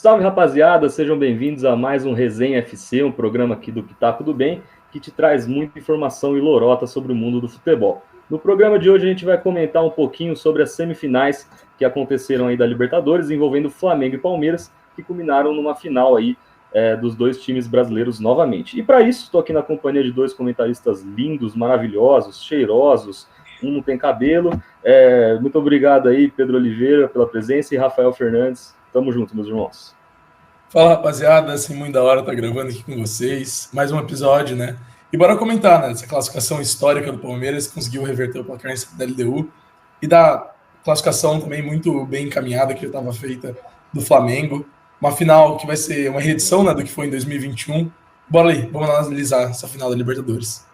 Salve, rapaziada, sejam bem-vindos a mais um Resenha FC, um programa aqui do Pitaco do Bem, que te traz muita informação e lorota sobre o mundo do futebol. No programa de hoje a gente vai comentar um pouquinho sobre as semifinais que aconteceram aí da Libertadores, envolvendo Flamengo e Palmeiras, que culminaram numa final aí dos dois times brasileiros novamente. E para isso, estou aqui na companhia de dois comentaristas lindos, maravilhosos, cheirosos, um não tem cabelo. Muito obrigado aí, Pedro Oliveira, pela presença, e Rafael Fernandes. Tamo junto, meus irmãos. Fala, rapaziada, assim, muito da hora estar gravando aqui com vocês. Mais um episódio, né? E bora comentar, né? Essa classificação histórica do Palmeiras, conseguiu reverter o placar da LDU. E da classificação também muito bem encaminhada que já estava feita do Flamengo. Uma final que vai ser uma reedição, né, do que foi em 2021. Bora aí, vamos analisar essa final da Libertadores.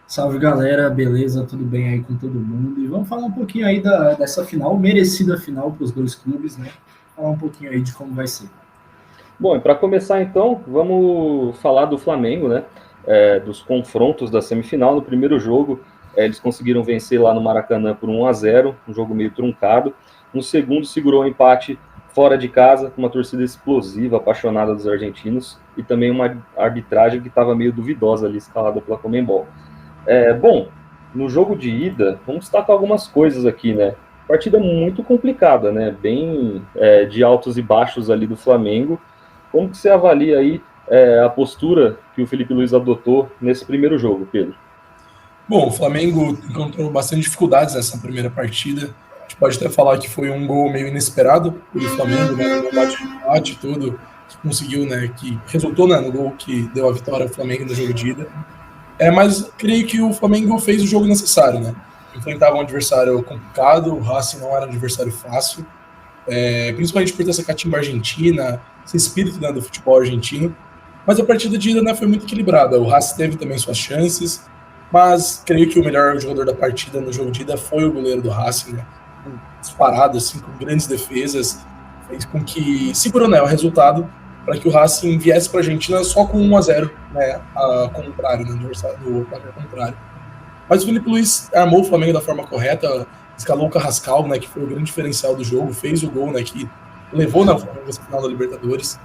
Salve, galera, beleza? Tudo bem aí com todo mundo? E vamos falar um pouquinho aí dessa final, merecida final para os dois clubes, né? Falar um pouquinho aí de como vai ser. Bom, e para começar então, vamos falar do Flamengo, né? Dos confrontos da semifinal. No primeiro jogo, eles conseguiram vencer lá no Maracanã por 1-0, um jogo meio truncado. No segundo, segurou o empate fora de casa, com uma torcida explosiva, apaixonada dos argentinos, e também uma arbitragem que estava meio duvidosa ali, escalada pela Conmebol. Bom, no jogo de ida, vamos destacar algumas coisas aqui, né? Partida muito complicada, né? Bem de altos e baixos ali do Flamengo. Como que você avalia aí a postura que o Felipe Luiz adotou nesse primeiro jogo, Pedro? Bom, o Flamengo encontrou bastante dificuldades nessa primeira partida. A gente pode até falar que foi um gol meio inesperado do Flamengo, né? Um bate e tudo, que conseguiu, né? Que resultou, né, no gol que deu a vitória ao Flamengo no jogo de ida. Mas creio que o Flamengo fez o jogo necessário, né? Enfrentava um adversário complicado, o Racing não era um adversário fácil, principalmente por ter essa catimba argentina, esse espírito, né, do futebol argentino. Mas a partida de ida, né, foi muito equilibrada. O Racing teve também suas chances, mas creio que o melhor jogador da partida no jogo de ida foi o goleiro do Racing, né? Disparado, assim, com grandes defesas, fez com que segurou, né, o resultado para que o Racing viesse para a Argentina só com 1-0, né, contrário, no placar contrário. Mas o Felipe Luiz armou o Flamengo da forma correta, escalou o Carrascal, né, que foi o grande diferencial do jogo, fez o gol, né, que levou na final da Libertadores.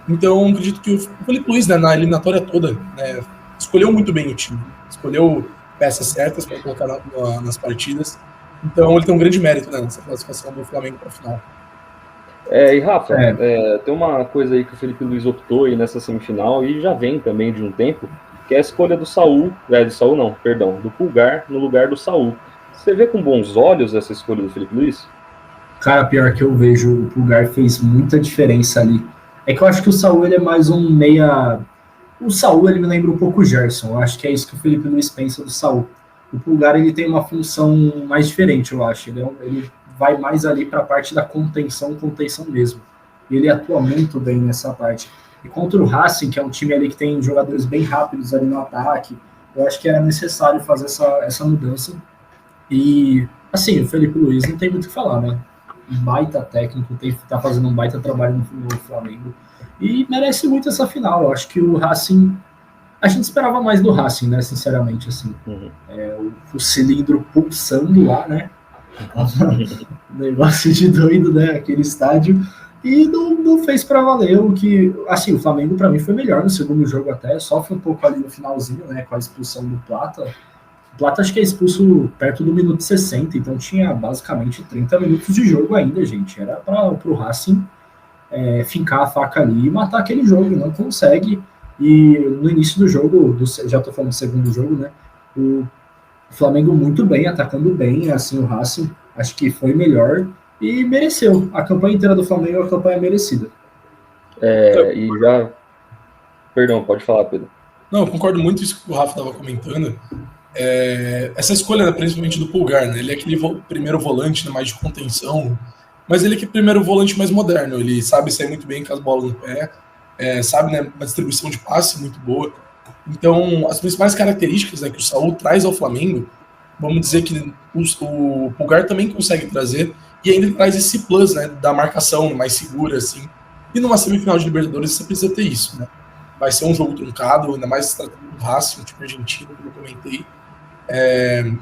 Então, acredito que o Felipe Luiz, né, na eliminatória toda, né, escolheu muito bem o time, escolheu peças certas para colocar nas partidas. Então, ele tem um grande mérito, né, nessa classificação do Flamengo para a final. E Rafa, tem uma coisa aí que o Felipe Luiz optou aí nessa semifinal, e já vem também de um tempo, que é a escolha do do Pulgar no lugar do Saul. Você vê com bons olhos essa escolha do Felipe Luiz? Cara, pior que eu vejo, o Pulgar fez muita diferença ali. É que eu acho que o Saul, ele é mais um meia... O Saul, ele me lembra um pouco o Gerson. Eu acho que é isso que o Felipe Luiz pensa do Saul. O Pulgar, ele tem uma função mais diferente, eu acho. Ele vai mais ali para a parte da contenção mesmo. E ele atua muito bem nessa parte. E contra o Racing, que é um time ali que tem jogadores bem rápidos ali no ataque, eu acho que era necessário fazer essa mudança. E, assim, o Felipe Luiz não tem muito o que falar, né? Um baita técnico, tá fazendo um baita trabalho no Flamengo. E merece muito essa final. Eu acho que o Racing... A gente esperava mais do Racing, né? Sinceramente, assim. Uhum. O cilindro pulsando lá, né? Um negócio de doido, né? Aquele estádio. E não fez para valer o que... Assim, o Flamengo, para mim, foi melhor no segundo jogo até. Sofre um pouco ali no finalzinho, né? Com a expulsão do Plata. O Plata acho que é expulso perto do minuto 60. Então tinha basicamente 30 minutos de jogo ainda, gente. Era para o Racing fincar a faca ali e matar aquele jogo. Não consegue. E no início do jogo, já tô falando do segundo jogo, né? O Flamengo muito bem, atacando bem, assim, o Racing. Acho que foi melhor. E mereceu. A campanha inteira do Flamengo é uma campanha merecida. E já... Perdão, pode falar, Pedro. Não, eu concordo muito com isso que o Rafa estava comentando. Essa escolha, principalmente do Pulgar, né? Ele é aquele primeiro volante, né, mais de contenção, mas ele é aquele primeiro volante mais moderno. Ele sabe sair muito bem com as bolas no pé, sabe, né, uma distribuição de passe muito boa. Então, as principais características, né, que o Saul traz ao Flamengo, vamos dizer que o Pulgar também consegue trazer, e ainda traz esse plus, né, da marcação mais segura, assim. E numa semifinal de Libertadores você precisa ter isso, né? Vai ser um jogo truncado, ainda mais se tratando do Racing, um time argentino, como eu comentei.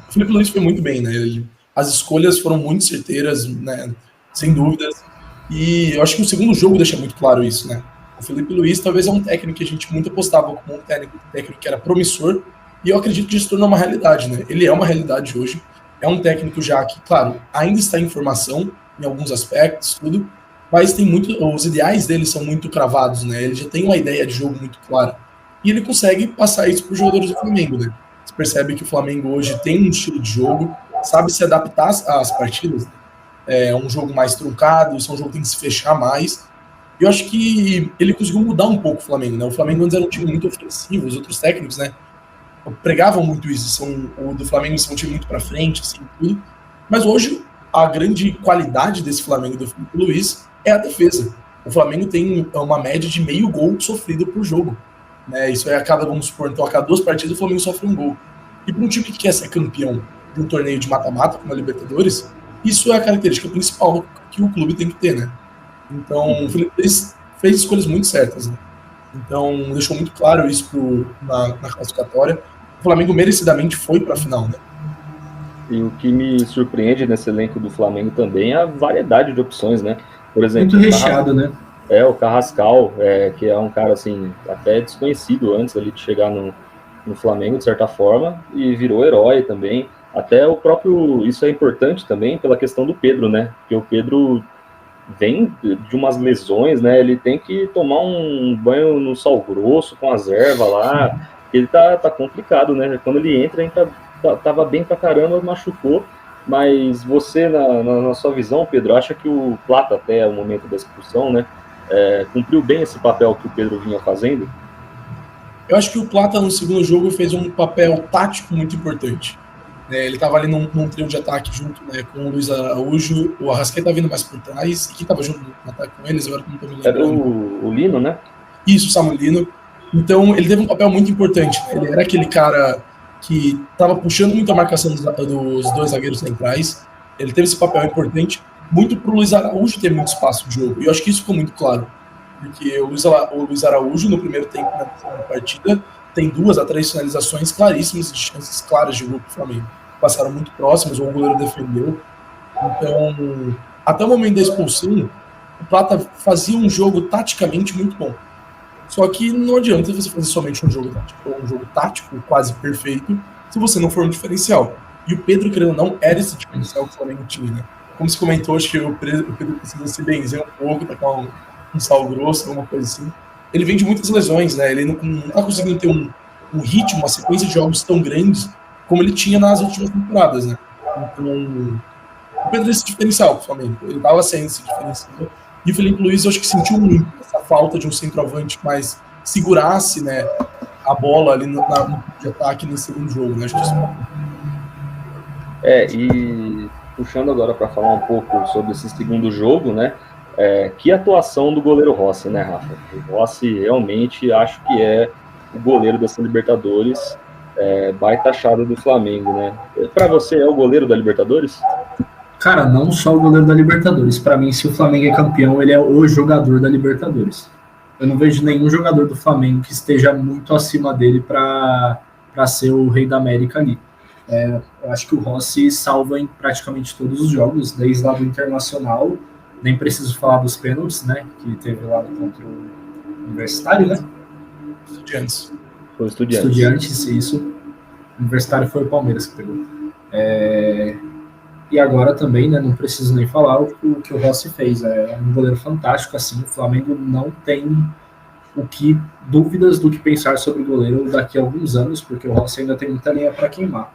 O Felipe Luiz foi muito bem, né? As escolhas foram muito certeiras, né? Sem dúvidas. E eu acho que o segundo jogo deixa muito claro isso, né? O Felipe Luiz talvez é um técnico que a gente muito apostava como um técnico que era promissor, e eu acredito que isso tornou uma realidade, né? Ele é uma realidade hoje, é um técnico já que, claro, ainda está em formação em alguns aspectos, tudo, mas tem muito, os ideais dele são muito cravados, né? Ele já tem uma ideia de jogo muito clara. E ele consegue passar isso para os jogadores do Flamengo, né? Você percebe que o Flamengo hoje tem um estilo de jogo, sabe se adaptar às partidas, é um jogo mais truncado, isso é um jogo que tem que se fechar mais. Eu acho que ele conseguiu mudar um pouco o Flamengo, né? O Flamengo antes era um time muito ofensivo, os outros técnicos, né, pregavam muito isso. O do Flamengo é um time muito para frente, assim, tudo. Mas hoje, a grande qualidade desse Flamengo do Felipe Luiz é a defesa. O Flamengo tem uma média de meio gol sofrido por jogo, né? Isso aí vamos supor, então a cada 2 partidas o Flamengo sofre um gol. E para um time que quer ser campeão de um torneio de mata-mata, como a Libertadores, isso é a característica principal que o clube tem que ter, né? Então, o Felipe Luiz fez escolhas muito certas, né? Então, deixou muito claro isso na classificatória. O Flamengo merecidamente foi para a final, né? E o que me surpreende nesse elenco do Flamengo também é a variedade de opções, né? Por exemplo, muito recheado, né? O Carrascal, que é um cara assim, até desconhecido antes ali de chegar no Flamengo, de certa forma, e virou herói também. Até o próprio, isso é importante também pela questão do Pedro, né? Porque o Pedro vem de umas lesões, né? Ele tem que tomar um banho no sal grosso com as ervas lá. Ele tá complicado, né? Quando ele entra, tava bem pra caramba, machucou. Mas você, na sua visão, Pedro, acha que o Plata, até o momento da expulsão, né, cumpriu bem esse papel que o Pedro vinha fazendo? Eu acho que o Plata, no segundo jogo, fez um papel tático muito importante. Ele estava ali num trio de ataque junto, né, com o Luiz Araújo, o Arrascaeta vindo mais por trás, e quem estava junto no ataque com eles, agora não estou me lembrando. Era o Lino, né? Isso, o Samuel Lino. Então, ele teve um papel muito importante. Ele era aquele cara que estava puxando muito a marcação dos 2 zagueiros centrais. Ele teve esse papel importante, muito para o Luiz Araújo ter muito espaço de jogo. E eu acho que isso ficou muito claro. Porque o Luiz Araújo, no primeiro tempo da partida, tem 2 a 3 finalizações claríssimas, de chances claras de gol para o Flamengo. Passaram muito próximas, ou o goleiro defendeu. Então, até o momento da expulsão, o Plata fazia um jogo taticamente muito bom. Só que não adianta você fazer somente um jogo tático quase perfeito, se você não for um diferencial. E o Pedro, querendo ou não, era esse diferencial que o Flamengo tinha, né? Como se comentou, acho que o Pedro precisa se benzer um pouco, tacar um sal grosso, alguma coisa assim. Ele vem de muitas lesões, né? Ele não tá conseguindo ter um ritmo, uma sequência de jogos tão grandes como ele tinha nas últimas temporadas, né? Então, o Pedro é esse diferencial pro Flamengo. Ele tava sendo esse diferencial. E o Felipe Luiz, eu acho que sentiu muito essa falta de um centroavante que mais segurasse, né, a bola ali no de ataque nesse segundo jogo, né? Acho que isso... E puxando agora para falar um pouco sobre esse segundo jogo, né? Que atuação do goleiro Rossi, né, Rafa? O Rossi realmente acho que é o goleiro dessa Libertadores, baita achada do Flamengo, né? Para você, é o goleiro da Libertadores? Cara, não só o goleiro da Libertadores. Para mim, se o Flamengo é campeão, ele é o jogador da Libertadores. Eu não vejo nenhum jogador do Flamengo que esteja muito acima dele para ser o rei da América ali. Eu acho que o Rossi salva em praticamente todos os jogos, desde lá do Internacional. Nem preciso falar dos pênaltis, né? Que teve lá contra o Universitário, né? Estudiantes. Foi Estudiantes. Estudiantes, isso. O Universitário foi o Palmeiras que pegou. E agora também, né, não preciso nem falar o que o Rossi fez. É um goleiro fantástico, assim. O Flamengo não tem dúvidas do que pensar sobre o goleiro daqui a alguns anos, porque o Rossi ainda tem muita linha para queimar.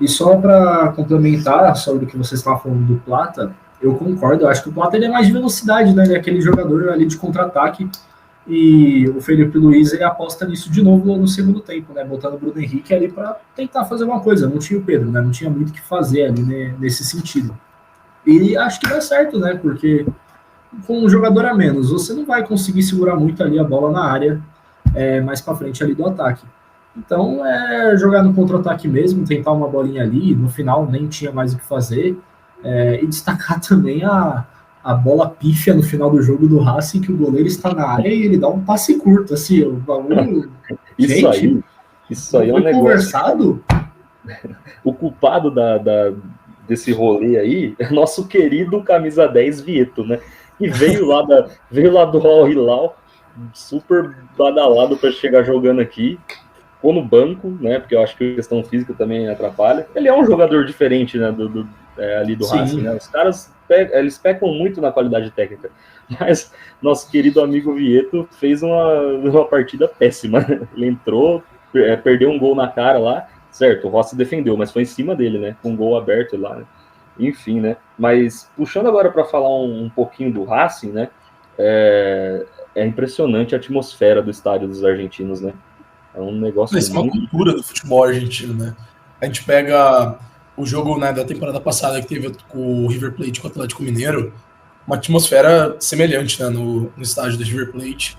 E só para complementar sobre o que vocês estavam falando do Plata, eu concordo. Eu acho que o Plata ele é mais de velocidade, né? Ele é aquele jogador ali de contra-ataque. E o Felipe Luiz ele aposta nisso de novo no segundo tempo, né? Botando o Bruno Henrique ali para tentar fazer uma coisa. Não tinha o Pedro, né? Não tinha muito o que fazer ali, né, nesse sentido. E acho que dá certo, né? Porque com um jogador a menos, você não vai conseguir segurar muito ali a bola na área mais para frente ali do ataque. Então jogar no contra-ataque mesmo, tentar uma bolinha ali. No final nem tinha mais o que fazer. E destacar também a bola pífia no final do jogo do Racing, que o goleiro está na área e ele dá um passe curto, assim, o bagulho... Isso aí é um negócio... Conversado? O culpado desse rolê aí é nosso querido camisa 10 Vieto, né? e veio lá do Al Hilal, super badalado para chegar jogando aqui, ficou no banco, né? Porque eu acho que a questão física também atrapalha. Ele é um jogador diferente, né? Ali do Racing, né? Os caras eles pecam muito na qualidade técnica, mas nosso querido amigo Vieto fez uma partida péssima. Ele entrou, perdeu um gol na cara lá, certo? O Rossi defendeu, mas foi em cima dele, né? Com um gol aberto lá, né? Enfim, né? Mas puxando agora para falar um pouquinho do Racing, né? É impressionante a atmosfera do estádio dos argentinos, né? É um negócio Isso é uma cultura do futebol argentino, né? A gente pega o jogo, né, da temporada passada que teve com o River Plate com o Atlético Mineiro, uma atmosfera semelhante, né, no estádio do River Plate.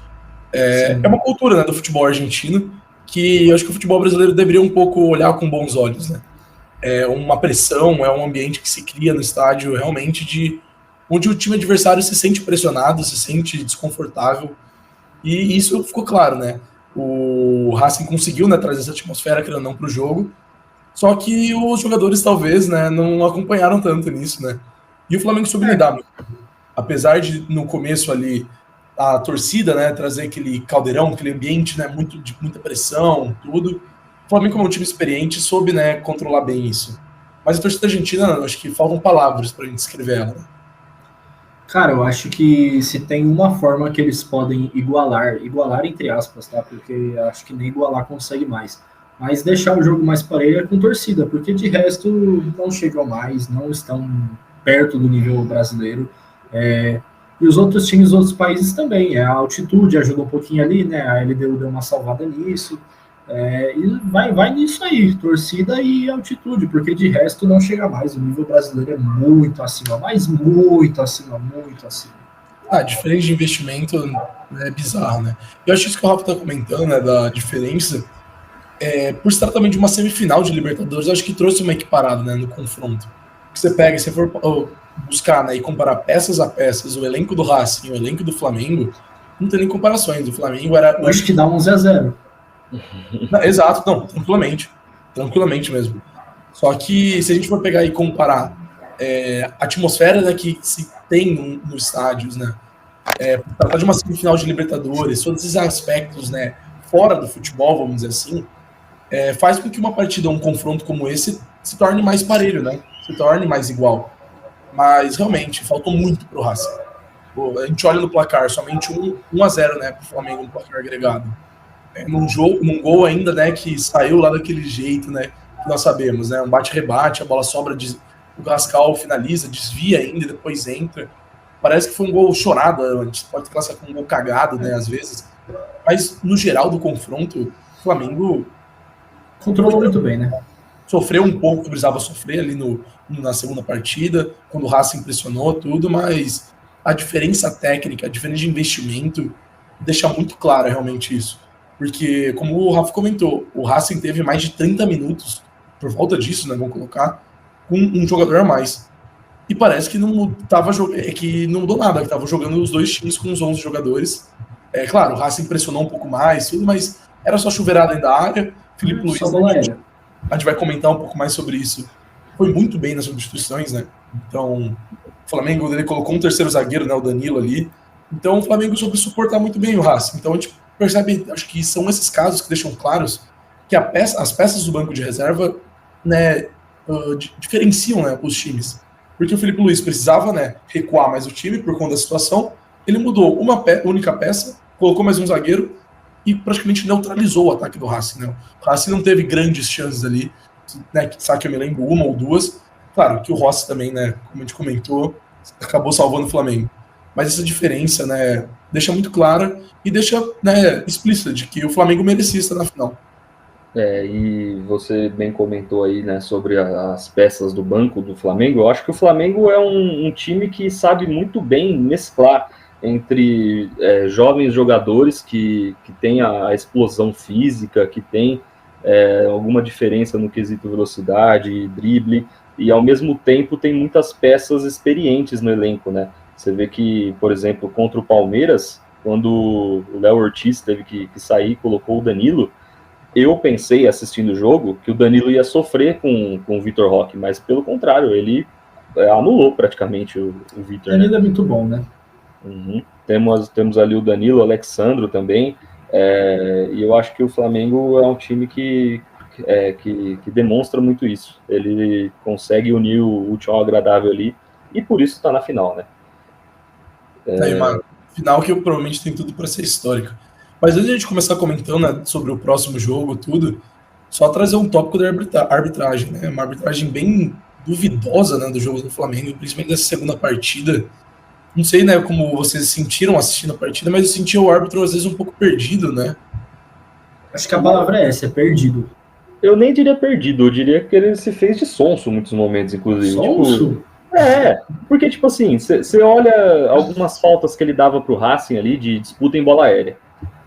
É uma cultura, né, do futebol argentino que eu acho que o futebol brasileiro deveria um pouco olhar com bons olhos, né? É uma pressão, é um ambiente que se cria no estádio realmente onde o time adversário se sente pressionado, se sente desconfortável, e isso ficou claro, né? O Racing conseguiu, né, trazer essa atmosfera, querendo ou não, para o jogo, só que os jogadores talvez, né, não acompanharam tanto nisso, né? E o Flamengo soube lidar, apesar de no começo ali a torcida, né, trazer aquele caldeirão, aquele ambiente, né, de muita pressão, tudo. O Flamengo, como um time experiente, soube, né, controlar bem isso. Mas a torcida argentina, acho que faltam palavras para a gente descrever ela. Né? Cara, eu acho que se tem uma forma que eles podem igualar entre aspas, tá? Porque acho que nem igualar consegue mais. Mas deixar o jogo mais parelho é com torcida, porque de resto não chegam mais, não estão perto do nível brasileiro. E os outros times dos outros países também. A altitude ajuda um pouquinho ali, né? A LDU deu uma salvada nisso. E vai nisso aí, torcida e altitude, porque de resto não chega mais. O nível brasileiro é muito acima, mas muito acima, muito acima. A diferença de investimento é bizarro, né? Eu acho isso que o Rafa tá comentando, né, da diferença. Por se tratar também de uma semifinal de Libertadores, eu acho que trouxe uma equiparada, né, no confronto. Que você pega, se for buscar, né, e comparar peças a peças, o elenco do Racing e o elenco do Flamengo, não tem nem comparações. O Flamengo era... Eu acho que dá 11-0. Exato, não, tranquilamente mesmo. Só que se a gente for pegar e comparar a atmosfera, né, que se tem nos estádios, né, tratar de uma semifinal de Libertadores, todos esses aspectos, né, fora do futebol, vamos dizer assim, faz com que uma partida, um confronto como esse, se torne mais parelho, né, se torne mais igual. Mas realmente faltou muito pro Racing. A gente olha no placar, somente 1-0, né, pro Flamengo no placar agregado. Num gol ainda, né, que saiu lá daquele jeito, né, que nós sabemos, né, um bate-rebate, a bola sobra, o Gascal finaliza, desvia ainda e depois entra. Parece que foi um gol chorado, a gente pode classificar como um gol cagado, né, às vezes. Mas, no geral do confronto, o Flamengo controlou muito bem, né? Sofreu um pouco que precisava sofrer ali na segunda partida, quando o Racing impressionou tudo, mas a diferença técnica, a diferença de investimento, deixa muito claro realmente isso. Porque, como o Rafa comentou, o Racing teve mais de 30 minutos, por volta disso, né, vamos colocar, com um jogador a mais. E parece que não mudou nada, que estava jogando os dois times com os 11 jogadores. Claro, o Racing impressionou um pouco mais, tudo, mas era só chuveirada dentro da área. Felipe Luiz, a gente vai comentar um pouco mais sobre isso. Foi muito bem nas substituições, né? Então, o Flamengo ele colocou um terceiro zagueiro, né, o Danilo ali. Então, o Flamengo soube suportar muito bem o Racing. Então, a gente percebe, acho que são esses casos que deixam claros que as peças do banco de reserva, né, diferenciam, né, os times. Porque o Felipe Luiz precisava, né, recuar mais o time por conta da situação. Ele mudou uma única peça, colocou mais um zagueiro e praticamente neutralizou o ataque do Racing. Né? O Racing não teve grandes chances ali, né, sabe que eu me lembro, uma ou duas. Claro que o Rossi também, né, como a gente comentou, acabou salvando o Flamengo. Mas essa diferença, né, deixa muito clara e deixa, né, explícita de que o Flamengo merecia estar na final. E você bem comentou aí, né, sobre as peças do banco do Flamengo. Eu acho que o Flamengo é um time que sabe muito bem mesclar entre jovens jogadores que têm a explosão física, que tem alguma diferença no quesito velocidade, drible, e ao mesmo tempo tem muitas peças experientes no elenco, né? Você vê que, por exemplo, contra o Palmeiras, quando o Léo Ortiz teve que sair, colocou o Danilo, eu pensei, assistindo o jogo, que o Danilo ia sofrer com o Vitor Roque, mas pelo contrário, ele anulou praticamente o Vitor. O Danilo é muito bom, né? Uhum. Temos ali o Danilo, o Alexandro também, e eu acho que o Flamengo é um time que demonstra muito isso. Ele consegue unir o útil ao agradável ali, e por isso está na final, né? Tá aí uma final que provavelmente tem tudo para ser histórica. Mas antes de a gente começar comentando, né, sobre o próximo jogo, tudo, só trazer um tópico da arbitragem, né? Uma arbitragem bem duvidosa, né, do jogo do Flamengo, principalmente dessa segunda partida. Não sei, né, como vocês se sentiram assistindo a partida, mas eu senti o árbitro às vezes um pouco perdido, né? Acho que a palavra é essa, é perdido. Eu nem diria perdido, eu diria que ele se fez de sonso em muitos momentos, inclusive. Sonso? Tipo, porque, tipo assim, você olha algumas faltas que ele dava pro Racing ali de disputa em bola aérea.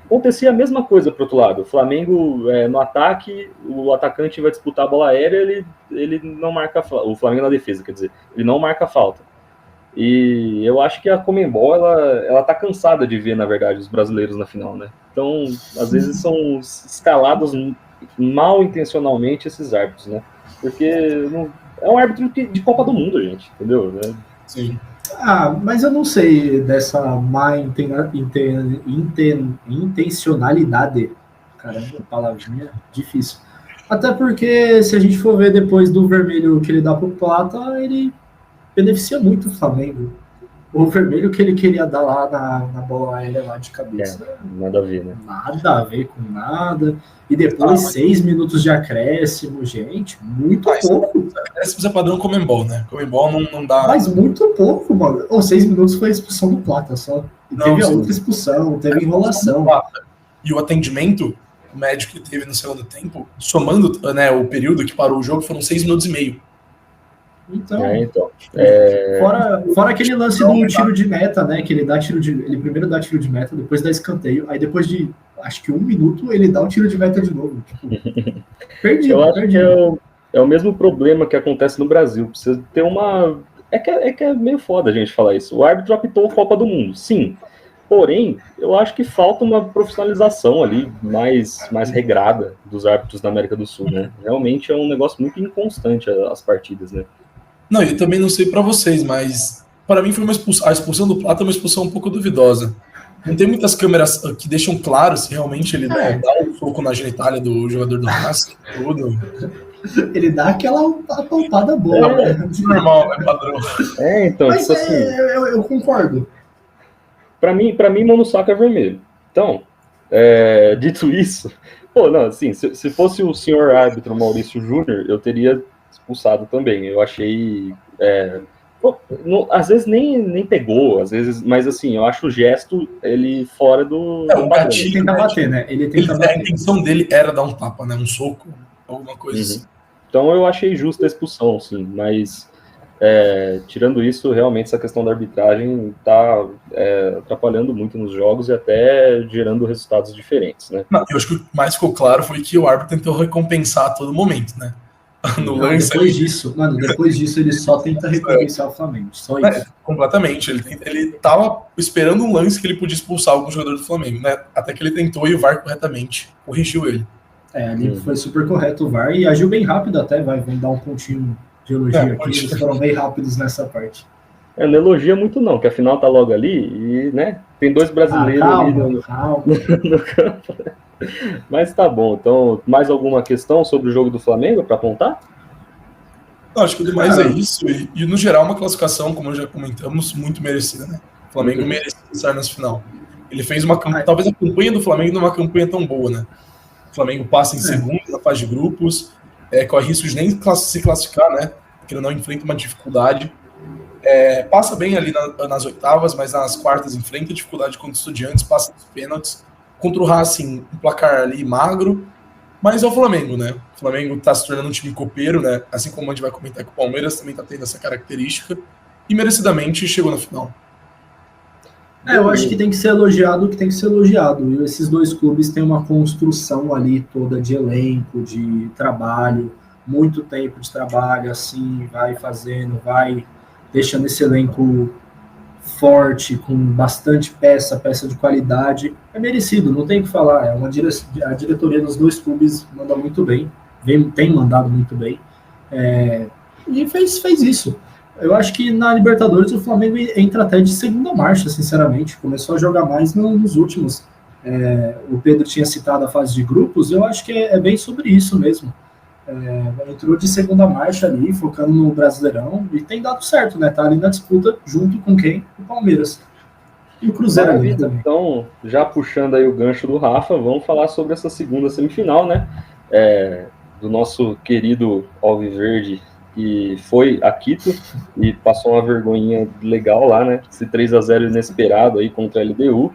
Acontecia a mesma coisa pro outro lado. O Flamengo no ataque, o atacante vai disputar a bola aérea, ele não marca o Flamengo na defesa, quer dizer, ele não marca falta. E eu acho que a Conmebol, ela tá cansada de ver, na verdade, os brasileiros na final, né? Então, às vezes são escalados mal intencionalmente esses árbitros, né? Porque é um árbitro de Copa do Mundo, gente, entendeu? Né? Sim. Mas eu não sei dessa má intencionalidade. Caramba, palavrinha difícil. Até porque, se a gente for ver depois do vermelho que ele dá pro Plata, ele beneficia muito o Flamengo. O vermelho que ele queria dar lá na bola aérea lá de cabeça. Nada a ver, né? Nada a ver com nada. E depois 6 minutos de acréscimo, gente, muito pouco. Acréscimos é padrão Conmebol, né? Conmebol não dá... Mas muito pouco, mano. 6 minutos foi a expulsão do Plata só. E teve a outra expulsão, teve enrolação. E o atendimento médico que teve no segundo tempo, somando, né, o período que parou o jogo, foram 6 minutos e meio. Então. Fora aquele lance do tiro de meta, né? Que ele primeiro dá tiro de meta, depois dá escanteio, aí depois de acho que 1 minuto ele dá um tiro de meta de novo. Tipo, perdido. Eu acho que é o mesmo problema que acontece no Brasil. Precisa ter uma. É que é meio foda a gente falar isso. O árbitro apitou a Copa do Mundo, sim. Porém, eu acho que falta uma profissionalização ali mais regrada dos árbitros da América do Sul, né? Realmente é um negócio muito inconstante as partidas, né? Não, eu também não sei para vocês, mas para mim foi a expulsão do Plata é uma expulsão um pouco duvidosa. Não tem muitas câmeras que deixam claro se realmente ele dá um soco na genitália do jogador do Racing, tudo. Ele dá aquela apalpada boa. Normal, é padrão. Então, mas tipo assim, eu concordo. Pra mim, mão no saco é vermelho. Então, dito isso, assim, se fosse o senhor árbitro Maurício Júnior, eu teria expulsado também. Eu achei... às vezes nem pegou, às vezes, mas assim, eu acho o gesto ele fora do... Ele tenta bater, né? A intenção dele era dar um tapa, né? Um soco, alguma coisa assim. Então eu achei justa a expulsão, sim, mas tirando isso, realmente essa questão da arbitragem está atrapalhando muito nos jogos e até gerando resultados diferentes, né? Não, eu acho que o que mais ficou claro foi que o árbitro tentou recompensar a todo momento, né? Depois disso ele só tenta recompensar o Flamengo, só isso. Completamente, ele tava esperando um lance que ele podia expulsar algum jogador do Flamengo, né? Até que ele tentou e o VAR corretamente corrigiu ele. Ali foi super correto o VAR e agiu bem rápido até, vamos dar um pontinho de elogio aqui, eles foram bem rápidos nessa parte. Não elogia muito não, que afinal tá logo ali e, né, tem 2 brasileiros ali no campo. Mas tá bom, então, mais alguma questão sobre o jogo do Flamengo para apontar? Não, acho que o demais é isso, e no geral uma classificação, como já comentamos, muito merecida, né? O Flamengo merecia estar nessa final. Ele fez talvez a campanha do Flamengo não é uma campanha tão boa, né? O Flamengo passa em segundo na fase de grupos, corre risco de nem se classificar, né? Porque ele não enfrenta uma dificuldade. Passa bem ali nas oitavas, mas nas quartas enfrenta dificuldade contra os Estudiantes, passa nos pênaltis. Contra o Racing, um placar ali magro, mas é o Flamengo, né? O Flamengo tá se tornando um time copeiro, né? Assim como a gente vai comentar que o Palmeiras também tá tendo essa característica, e merecidamente chegou na final. Eu acho que tem que ser elogiado o que tem que ser elogiado. E esses 2 clubes têm uma construção ali toda de elenco, de trabalho, muito tempo de trabalho, assim, vai fazendo, vai deixando esse elenco forte, com bastante peça de qualidade. É merecido, não tem o que falar. A diretoria dos 2 clubes manda muito bem, tem mandado muito bem, e fez isso. Eu acho que na Libertadores o Flamengo entra até de segunda marcha, sinceramente. Começou a jogar mais nos últimos. O Pedro tinha citado a fase de grupos, eu acho que é bem sobre isso mesmo. Entrou de segunda marcha ali, focando no Brasileirão, e tem dado certo, né? Tá ali na disputa junto com quem? O Palmeiras. E o Cruzeiro ali também. Então, já puxando aí o gancho do Rafa, vamos falar sobre essa segunda semifinal, né? Do nosso querido Alviverde, que foi a Quito e passou uma vergonhinha legal lá, né? Esse 3-0 inesperado aí contra a LDU,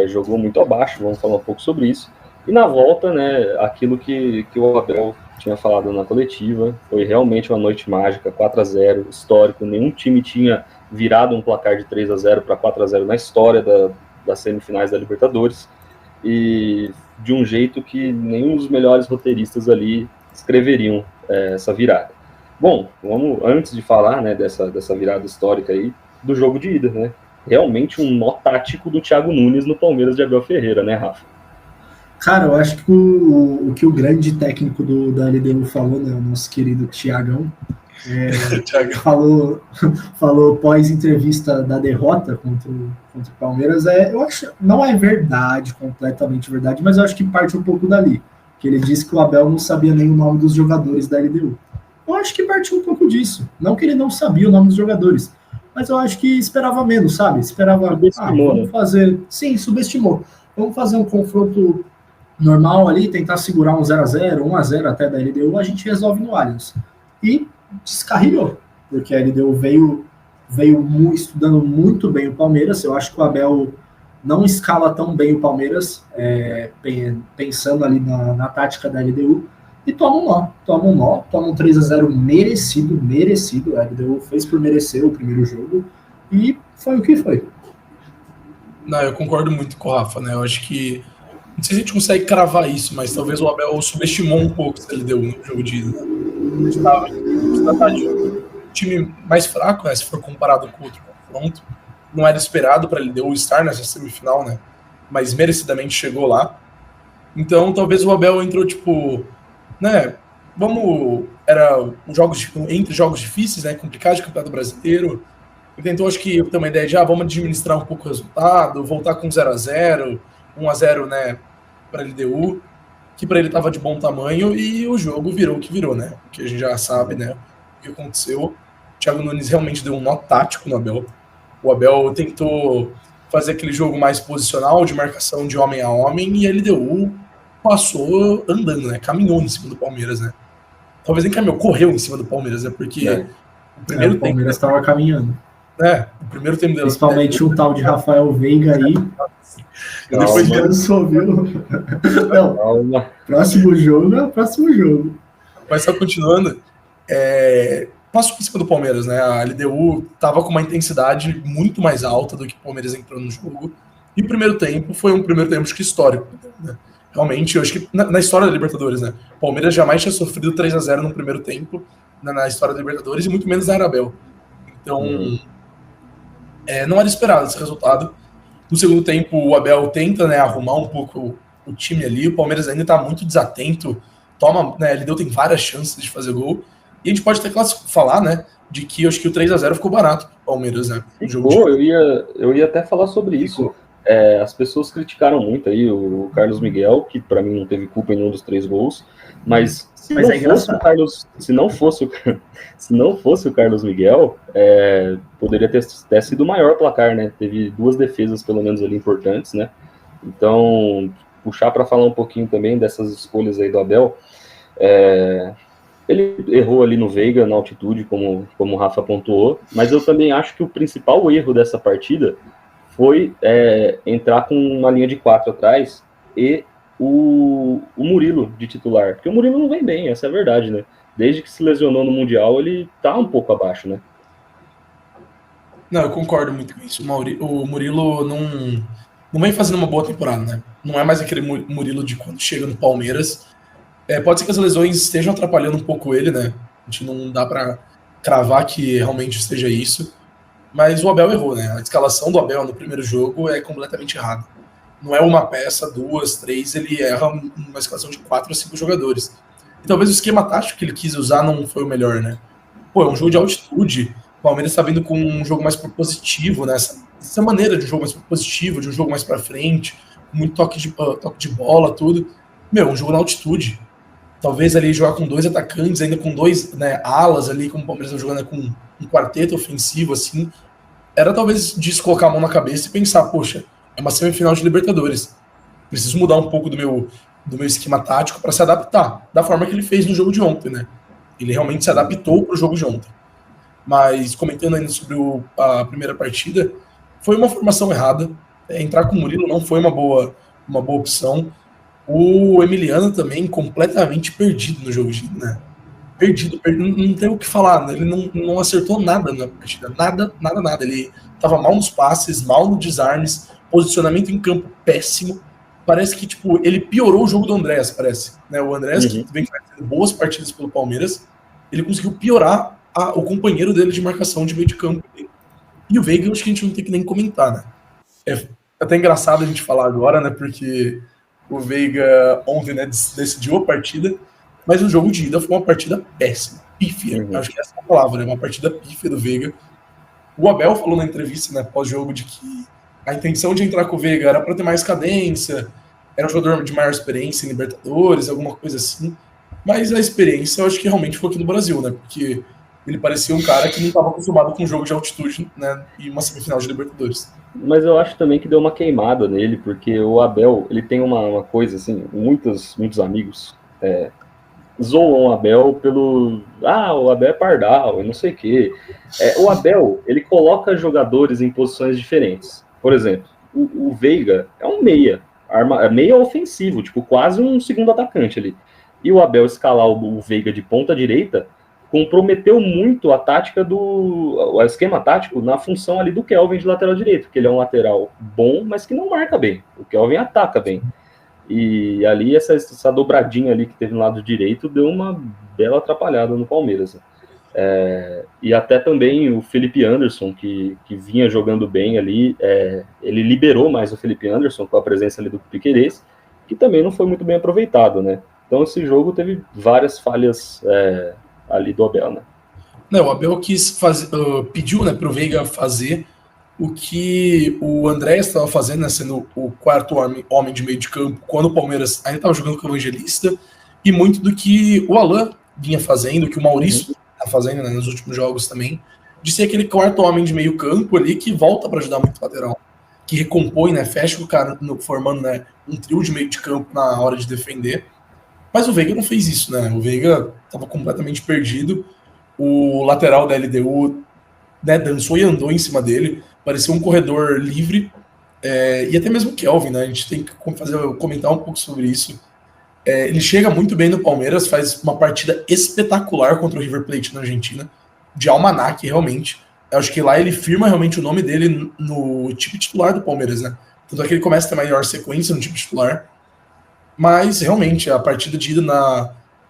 jogou muito abaixo, vamos falar um pouco sobre isso. E na volta, né, aquilo que o Abel tinha falado na coletiva, foi realmente uma noite mágica, 4-0, histórico, nenhum time tinha virado um placar de 3-0 para 4-0 na história das semifinais da Libertadores, e de um jeito que nenhum dos melhores roteiristas ali escreveriam essa virada. Bom, vamos, antes de falar, né, dessa virada histórica aí, do jogo de ida, né? Realmente um nó tático do Thiago Nunes no Palmeiras de Abel Ferreira, né, Rafa? Cara, eu acho que o que o grande técnico da LDU falou, né, o nosso querido Thiagão, falou pós-entrevista da derrota contra o Palmeiras, eu acho, não é verdade, completamente verdade, mas eu acho que parte um pouco dali, que ele disse que o Abel não sabia nem o nome dos jogadores da LDU. Eu acho que partiu um pouco disso, não que ele não sabia o nome dos jogadores, mas eu acho que esperava menos, sabe? Esperava, vamos fazer... Sim, subestimou. Vamos fazer um confronto normal ali, tentar segurar um 0-0, 1-0 até da LDU, a gente resolve no Allianz. E descarrilhou, porque a LDU veio estudando muito bem o Palmeiras. Eu acho que o Abel não escala tão bem o Palmeiras, pensando ali na tática da LDU, e toma um 3-0 merecido. A LDU fez por merecer o primeiro jogo, e foi o que foi. Não, eu concordo muito com o Rafa, né? Eu acho que não sei se a gente consegue cravar isso, mas talvez o Abel subestimou um pouco se ele deu no jogo de ida. Estava de um time mais fraco, né? Se for comparado com o outro confronto. Não era esperado para ele estar nessa semifinal, né? Mas merecidamente chegou lá. Então talvez o Abel entrou tipo, né? Era entre jogos difíceis, né? Complicados de Campeonato Brasileiro. Ele tentou, acho que, ter uma ideia de vamos administrar um pouco o resultado, voltar com 0-0. 1-0, né, para a LDU, que para ele estava de bom tamanho, e o jogo virou o que virou, né? Que a gente já sabe, né, o que aconteceu. O Thiago Nunes realmente deu um nó tático no Abel. O Abel tentou fazer aquele jogo mais posicional, de marcação de homem a homem, e a LDU passou andando, né? Caminhou em cima do Palmeiras, né? Talvez nem caminhou, correu em cima do Palmeiras, né? Porque o Palmeiras estava caminhando. O primeiro tempo dele. Principalmente um tal de Rafael Veiga aí. Depois cansou, viu? Não, próximo jogo. Mas só continuando, passou em cima do Palmeiras, né? A LDU tava com uma intensidade muito mais alta do que o Palmeiras entrou no jogo. E o primeiro tempo foi um primeiro tempo, acho que histórico, né? Realmente, eu acho que na história da Libertadores, né? O Palmeiras jamais tinha sofrido 3-0 no primeiro tempo na história da Libertadores, e muito menos na Abel. Então, não era esperado esse resultado. No segundo tempo, o Abel tenta, né, arrumar um pouco o time ali. O Palmeiras ainda está muito desatento. Né, ele tem várias chances de fazer gol. E a gente pode até falar, né, de que eu acho que o 3-0 ficou barato para o Palmeiras, né? Eu ia até falar sobre isso. As pessoas criticaram muito aí o Carlos Miguel, que para mim não teve culpa em nenhum dos 3 gols, mas se não fosse o Carlos Miguel, poderia ter sido o maior placar, né? Teve 2 defesas pelo menos ali importantes, né? Então, puxar para falar um pouquinho também dessas escolhas aí do Abel, ele errou ali no Veiga, na altitude, como o Rafa pontuou, mas eu também acho que o principal erro dessa partida foi entrar com uma linha de 4 atrás e o Murilo de titular, porque o Murilo não vem bem, essa é a verdade, né? Desde que se lesionou no Mundial, ele tá um pouco abaixo, né? Não, eu concordo muito com isso. O Murilo não vem fazendo uma boa temporada, né? Não é mais aquele Murilo de quando chega no Palmeiras. Pode ser que as lesões estejam atrapalhando um pouco ele, né? A gente não dá para cravar que realmente esteja isso. Mas o Abel errou, né? A escalação do Abel no primeiro jogo é completamente errada. Não é uma peça, 2, 3, ele erra uma escalação de 4 ou 5 jogadores. E talvez o esquema tático que ele quis usar não foi o melhor, né? É um jogo de altitude, O Palmeiras está vindo com um jogo mais propositivo, né? Essa maneira de um jogo mais propositivo, de um jogo mais para frente, muito toque de bola, tudo. Um jogo na altitude. Talvez ali jogar com 2 atacantes, ainda com 2, né, alas ali, como o Palmeiras está jogando, com um quarteto ofensivo, assim. Era talvez disso colocar a mão na cabeça e pensar, poxa, é uma semifinal de Libertadores. Preciso mudar um pouco do meu esquema tático para se adaptar, da forma que ele fez no jogo de ontem, né? Ele realmente se adaptou para o jogo de ontem. Mas, comentando ainda sobre a primeira partida, foi uma formação errada. Entrar com o Murilo não foi uma boa opção. O Emiliano também completamente perdido no jogo, né? Perdido, não tem o que falar, né? Ele não acertou nada na partida, nada. Ele estava mal nos passes, mal nos desarmes, posicionamento em campo péssimo. Parece que ele piorou o jogo do Andrés, parece. Né? O Andrés, que vem fazendo boas partidas pelo Palmeiras, ele conseguiu piorar o companheiro dele de marcação de meio de campo. E o Veiga, acho que a gente não tem que nem comentar, né? É até engraçado a gente falar agora, né? Porque o Veiga ontem, né, decidiu a partida, mas o jogo de ida foi uma partida péssima, pífia. Acho que essa é a palavra, uma partida pífia do Veiga. O Abel falou na entrevista, né, pós-jogo, de que a intenção de entrar com o Veiga era para ter mais cadência, era um jogador de maior experiência em Libertadores, alguma coisa assim. Mas a experiência eu acho que realmente foi aqui no Brasil, né? Porque ele parecia um cara que não estava acostumado com um jogo de altitude, né? E uma semifinal de Libertadores. Mas eu acho também que deu uma queimada nele, porque o Abel, ele tem uma coisa assim, muitos amigos zoam o Abel pelo... o Abel é pardal, eu não sei o quê. O Abel, ele coloca jogadores em posições diferentes. Por exemplo, o Veiga é um meia ofensivo, quase um segundo atacante ali. E o Abel escalar o Veiga de ponta direita comprometeu muito a tática o esquema tático na função ali do Kelvin de lateral direito, porque ele é um lateral bom, mas que não marca bem. O Kelvin ataca bem. E ali essa dobradinha ali que teve no lado direito deu uma bela atrapalhada no Palmeiras. E até também o Felipe Anderson, que vinha jogando bem ali, ele liberou mais o Felipe Anderson com a presença ali do Piquerez, que também não foi muito bem aproveitado, né? Então esse jogo teve várias falhas ali do Abel, né? Não, o Abel quis pediu, né, para o Veiga fazer o que o André estava fazendo, né, sendo o quarto homem de meio de campo, quando o Palmeiras ainda estava jogando com o Evangelista, e muito do que o Alan vinha fazendo, que o Maurício está fazendo, né, nos últimos jogos também, de ser aquele quarto homem de meio campo ali que volta para ajudar muito o lateral, que recompõe, né, fecha o cara formando, né, um trio de meio de campo na hora de defender. Mas o Veiga não fez isso, né? O Veiga estava completamente perdido. O lateral da LDU, né, dançou e andou em cima dele. Parecia um corredor livre. E até mesmo o Kelvin, né? A gente tem que comentar um pouco sobre isso. Ele chega muito bem no Palmeiras, faz uma partida espetacular contra o River Plate na Argentina, de almanaque, realmente. Eu acho que lá ele firma realmente o nome dele no time titular do Palmeiras, né? Tanto é que ele começa a ter maior sequência no time titular. Mas, realmente, a partida de ida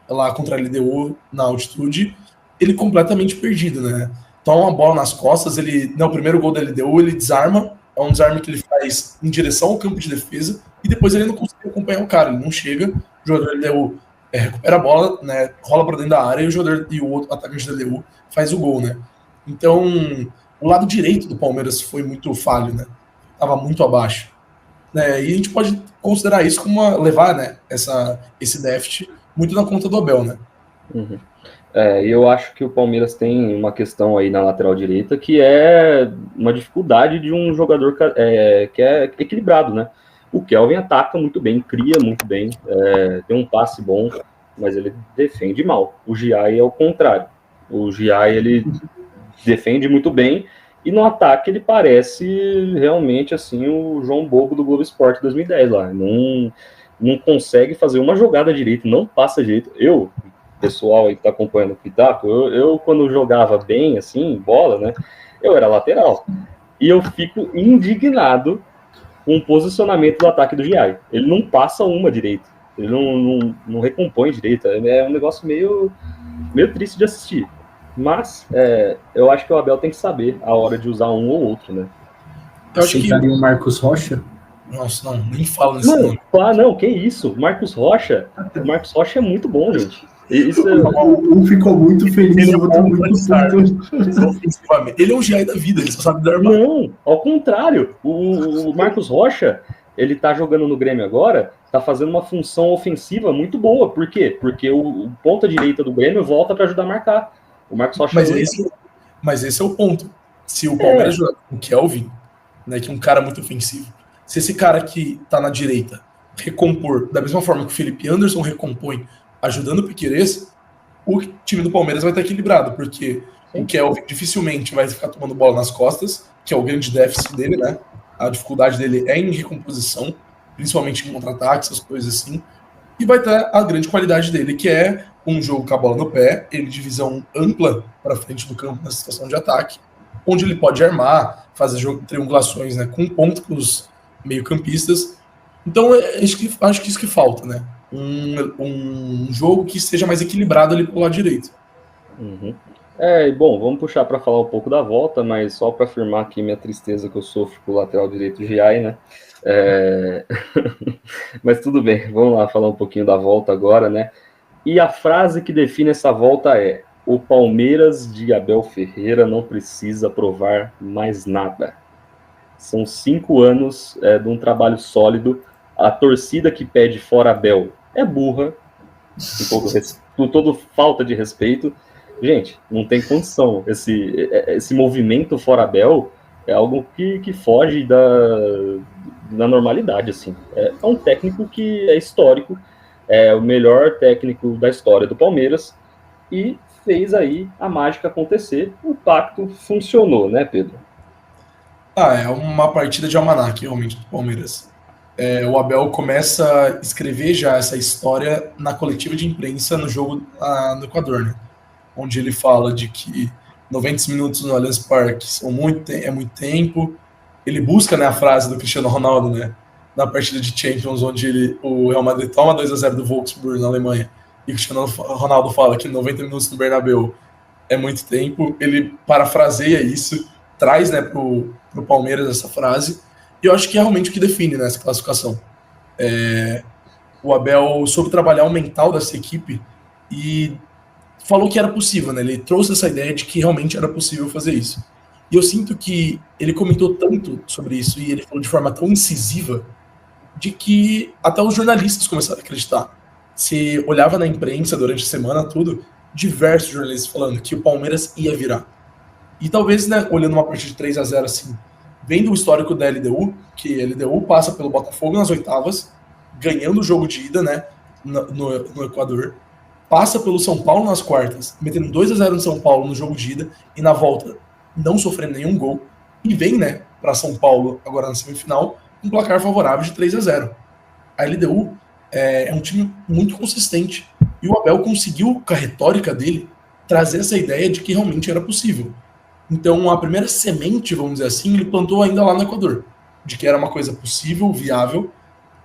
lá contra a LDU, na altitude, ele completamente perdido, né? Toma uma bola nas costas, o primeiro gol da LDU, ele desarma, é um desarme que ele faz em direção ao campo de defesa, e depois ele não consegue acompanhar o cara, ele não chega, o jogador da LDU recupera a bola, né, rola para dentro da área, e o outro atacante da LDU faz o gol, né? Então, o lado direito do Palmeiras foi muito falho, né? Tava muito abaixo. E a gente pode considerar isso como levar, né, esse déficit muito na conta do Abel, né? Eu acho que o Palmeiras tem uma questão aí na lateral direita que é uma dificuldade de um jogador que é equilibrado, né? O Kelvin ataca muito bem, cria muito bem, tem um passe bom, mas ele defende mal. O Giai é o contrário. O Giai, ele defende muito bem, e no ataque ele parece realmente assim o João Bobo do Globo Esporte 2010 lá. Não consegue fazer uma jogada direito, não passa direito. Pessoal aí que tá acompanhando o Pitaco, eu quando jogava bem, assim, bola, né, eu era lateral. E eu fico indignado com o posicionamento do ataque do Giai. Ele não passa uma direito. Ele não recompõe direito. É um negócio meio triste de assistir. Mas eu acho que o Abel tem que saber a hora de usar um ou outro, né? Eu acho que o Marcos Rocha? Nossa, não, nem fala nesse nome. Não, que isso? Marcos Rocha é muito bom, gente. Isso Um ficou muito feliz e o outro muito puto. Ele é um GI da vida, ele só sabe dar arma. Não, ao contrário. O Marcos Rocha, ele tá jogando no Grêmio agora, tá fazendo uma função ofensiva muito boa. Por quê? Porque o ponta direita do Grêmio volta para ajudar a marcar. O Marcos Rocha... Mas esse é o ponto. Se o Palmeiras jogar com o Kelvin, né, que é um cara muito ofensivo, se esse cara que tá na direita recompor, da mesma forma que o Felipe Anderson recompõe, ajudando o Piquerez, o time do Palmeiras vai estar equilibrado, porque o Kelvin dificilmente vai ficar tomando bola nas costas, que é o grande déficit dele, né? A dificuldade dele é em recomposição, principalmente em contra-ataques, essas coisas assim. E vai ter a grande qualidade dele, que é um jogo com a bola no pé, ele de visão ampla para frente do campo na situação de ataque, onde ele pode armar, fazer triangulações, né, com pontos meio-campistas. Então, acho que isso que falta, né? Um jogo que seja mais equilibrado ali pro lado direito. Uhum. Bom, vamos puxar para falar um pouco da volta, mas só para afirmar aqui minha tristeza que eu sofro com o lateral direito GI, né? Mas tudo bem, vamos lá falar um pouquinho da volta agora, né? E a frase que define essa volta é: o Palmeiras de Abel Ferreira não precisa provar mais nada. São 5 anos de um trabalho sólido. A torcida que pede fora Abel é burra, com toda falta de respeito. Gente, não tem condição. Esse movimento fora Abel é algo que foge da normalidade, assim. É um técnico que é histórico, é o melhor técnico da história do Palmeiras e fez aí a mágica acontecer. O pacto funcionou, né, Pedro? É uma partida de almanaque, realmente, do Palmeiras. O Abel começa a escrever já essa história na coletiva de imprensa no jogo no Equador, né? Onde ele fala de que 90 minutos no Allianz Parque é muito tempo. Ele busca, né, a frase do Cristiano Ronaldo, né, na partida de Champions, onde o Real Madrid toma 2-0 do Wolfsburg na Alemanha, e o Cristiano Ronaldo fala que 90 minutos no Bernabéu é muito tempo. Ele parafraseia isso, traz, né, pro Palmeiras essa frase, e eu acho que é realmente o que define, né, essa classificação. O Abel soube trabalhar o mental dessa equipe e falou que era possível, né? Ele trouxe essa ideia de que realmente era possível fazer isso. E eu sinto que ele comentou tanto sobre isso e ele falou de forma tão incisiva de que até os jornalistas começaram a acreditar. Se olhava na imprensa durante a semana, tudo, diversos jornalistas falando que o Palmeiras ia virar. E talvez, né, olhando uma partida de 3-0 assim, vendo o histórico da LDU, que a LDU passa pelo Botafogo nas oitavas, ganhando o jogo de ida, né, no Equador, passa pelo São Paulo nas quartas, metendo 2-0 no São Paulo no jogo de ida, e na volta não sofrendo nenhum gol, e vem, né, para São Paulo agora na semifinal, um placar favorável de 3-0. A LDU é um time muito consistente, e o Abel conseguiu, com a retórica dele, trazer essa ideia de que realmente era possível. Então, a primeira semente, vamos dizer assim, ele plantou ainda lá no Equador, de que era uma coisa possível, viável,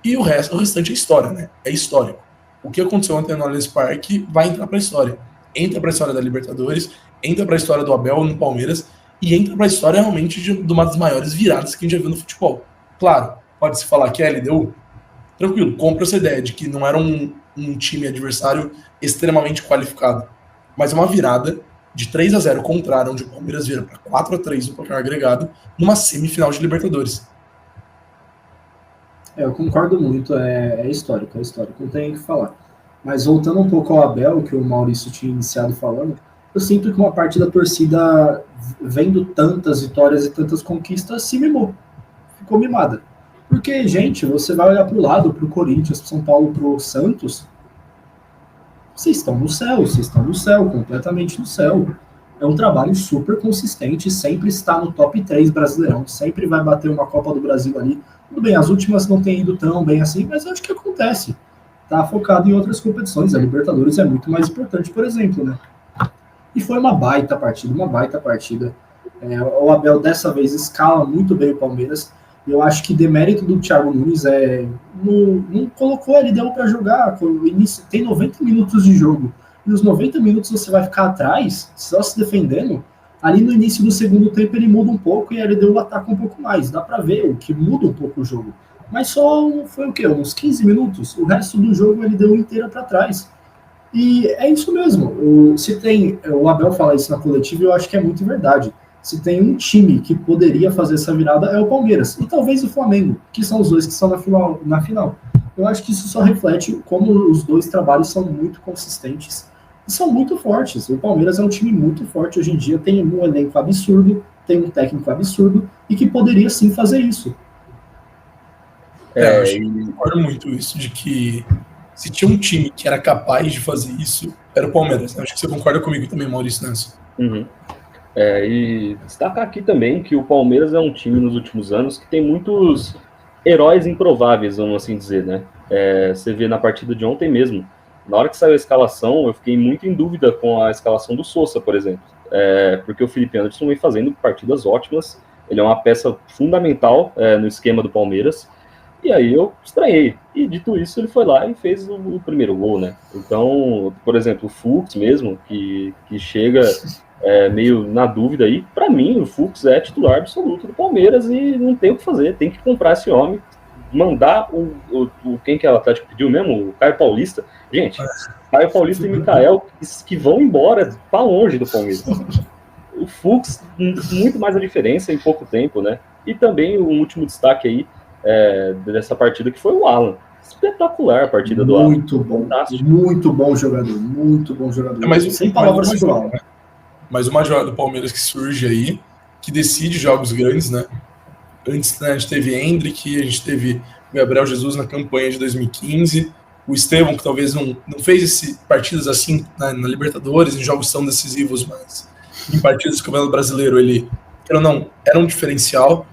e o restante é história, né? É histórico. O que aconteceu ontem no Allianz Parque vai entrar para a história. Entra para a história da Libertadores, entra para a história do Abel no Palmeiras e entra para a história realmente de uma das maiores viradas que a gente já viu no futebol. Claro, pode-se falar que é LDU, tranquilo, compra essa ideia de que não era um time adversário extremamente qualificado, mas é uma virada de 3-0 contrária, onde o Palmeiras vira para 4-3 no placar agregado, numa semifinal de Libertadores. Eu concordo muito, é histórico, não tem o que falar. Mas voltando um pouco ao Abel, que o Maurício tinha iniciado falando, eu sinto que uma parte da torcida, vendo tantas vitórias e tantas conquistas, se mimou, ficou mimada. Porque, gente, você vai olhar para o lado, para o Corinthians, para São Paulo, para o Santos, vocês estão no céu, completamente no céu. É um trabalho super consistente, sempre está no top 3 brasileirão, sempre vai bater uma Copa do Brasil ali. Tudo bem, as últimas não têm ido tão bem assim, mas acho que acontece. Tá focado em outras competições. A Libertadores é muito mais importante, por exemplo, né? E foi uma baita partida. O Abel dessa vez escala muito bem o Palmeiras. E eu acho que demérito do Thiago Nunes não colocou ele, deu para jogar. Tem 90 minutos de jogo. E nos 90 minutos você vai ficar atrás, só se defendendo. Ali no início do segundo tempo ele muda um pouco e a LDU ataca um pouco mais. Dá pra ver o que muda um pouco o jogo. Mas só foi o quê? Uns 15 minutos? O resto do jogo a LDU inteira pra trás. E é isso mesmo. O Abel fala isso na coletiva e eu acho que é muito verdade. Se tem um time que poderia fazer essa virada é o Palmeiras. E talvez o Flamengo, que são os dois que estão na final. Eu acho que isso só reflete como os dois trabalhos são muito consistentes e são muito fortes. O Palmeiras é um time muito forte hoje em dia, tem um elenco absurdo, tem um técnico absurdo e que poderia sim fazer isso. Eu acho que eu concordo muito isso, de que se tinha um time que era capaz de fazer isso, era o Palmeiras. Acho que você concorda comigo também, Maurício, nessa. Uhum. E destacar aqui também que o Palmeiras é um time nos últimos anos que tem muitos heróis improváveis, vamos assim dizer, né? Você vê na partida de ontem mesmo, na hora que saiu a escalação, eu fiquei muito em dúvida com a escalação do Sousa, por exemplo, porque o Felipe Anderson vem fazendo partidas ótimas, ele é uma peça fundamental no esquema do Palmeiras, e aí eu estranhei. E dito isso, ele foi lá e fez o primeiro gol, né? Então, por exemplo, o Fux mesmo, que chega meio na dúvida aí, para mim o Fux é titular absoluto do Palmeiras e não tem o que fazer, tem que comprar esse homem, mandar quem que é o Atlético pediu mesmo? O Caio Paulista. Gente, Caio Paulista e Mikael que vão embora para longe do Palmeiras. O Fux, muito mais a diferença em pouco tempo, né? E também o último destaque aí dessa partida que foi o Alan. Espetacular a partida do Alan. Muito bom, fantástico. Muito bom jogador, muito bom jogador. Mas sem palavras pro Alan. Mas uma jogada do Palmeiras que surge aí, que decide jogos grandes, né? Antes, né, a gente teve Hendrick, a gente teve o Gabriel Jesus na campanha de 2015, o Estevão, que talvez não fez partidas assim na Libertadores, em jogos tão decisivos, mas em partidas do Campeonato Brasileiro ele era um diferencial,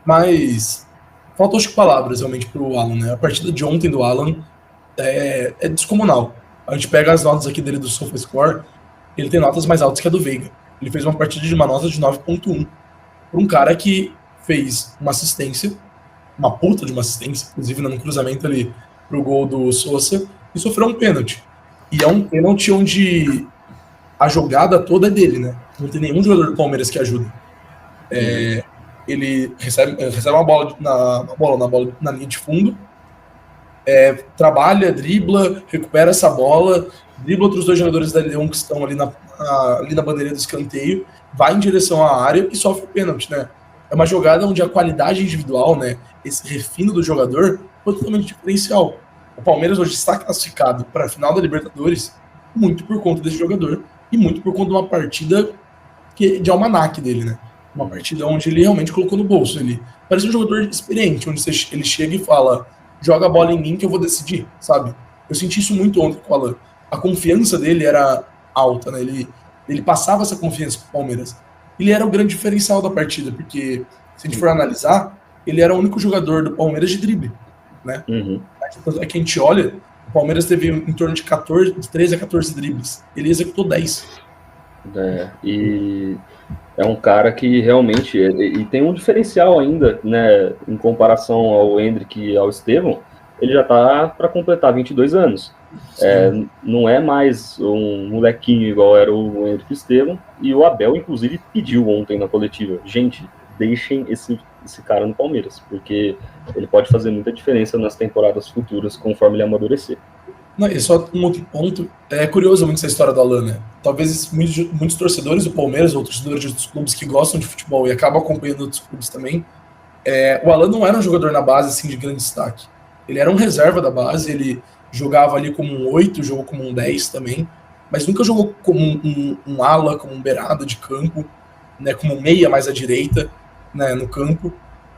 mas faltou acho que palavras realmente para o Alan, né? A partida de ontem do Alan é descomunal. A gente pega as notas aqui dele do SofaScore, ele tem notas mais altas que a do Veiga. Ele fez uma partida de uma nota de 9.1 para um cara que fez uma assistência, uma puta de uma assistência, inclusive no cruzamento ali pro gol do Sousa, e sofreu um pênalti. E é um pênalti onde a jogada toda é dele, né? Não tem nenhum jogador do Palmeiras que ajuda. Ele recebe uma bola na linha de fundo, trabalha, dribla, recupera essa bola, dribla outros dois jogadores da Leão que estão ali na bandeirinha do escanteio, vai em direção à área e sofre o pênalti, né? É uma jogada onde a qualidade individual, né, esse refino do jogador, foi totalmente diferencial. O Palmeiras hoje está classificado para a final da Libertadores muito por conta desse jogador e muito por conta de uma partida de almanaque dele, né? Uma partida onde ele realmente colocou no bolso. Ele parece um jogador experiente, onde ele chega e fala: joga a bola em mim que eu vou decidir, sabe? Eu senti isso muito ontem com o Alan. A confiança dele era alta, né? Ele passava essa confiança para o Palmeiras. Ele era o grande diferencial da partida, porque se a gente for analisar, ele era o único jogador do Palmeiras de drible, né? Uhum. É que a gente olha, o Palmeiras teve em torno de 13 a 14 dribles. Ele executou 10. E é um cara que realmente e tem um diferencial ainda, né? Em comparação ao Hendrick e ao Estevão, ele já está para completar 22 anos. Não é mais um molequinho igual era o Hendrick Estevão, e o Abel, inclusive, pediu ontem na coletiva: gente, deixem esse cara no Palmeiras, porque ele pode fazer muita diferença nas temporadas futuras, conforme ele amadurecer. Não, e só um outro ponto, é curioso muito essa história do Alan, né? Talvez muitos torcedores do Palmeiras, ou torcedores de outros clubes que gostam de futebol e acabam acompanhando outros clubes também, o Alan não era um jogador na base assim, de grande destaque. Ele era um reserva da base, ele jogava ali como um 8, jogou como um 10 também, mas nunca jogou como um ala, como um beirada de campo, né, como um meia mais à direita, né, no campo.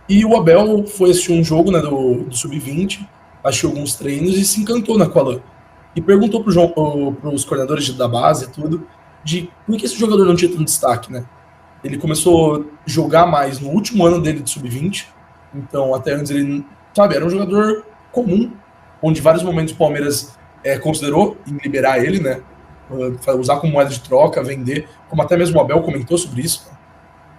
E o Abel foi assistir um jogo, né, do Sub-20, assistiu alguns treinos e se encantou com o Alan. E perguntou para os coordenadores da base e tudo, de por que esse jogador não tinha tanto destaque, né? Ele começou a jogar mais no último ano dele de Sub-20, então até antes ele, era um jogador comum, onde em vários momentos o Palmeiras considerou em liberar ele, né? Usar como moeda de troca, vender, como até mesmo o Abel comentou sobre isso.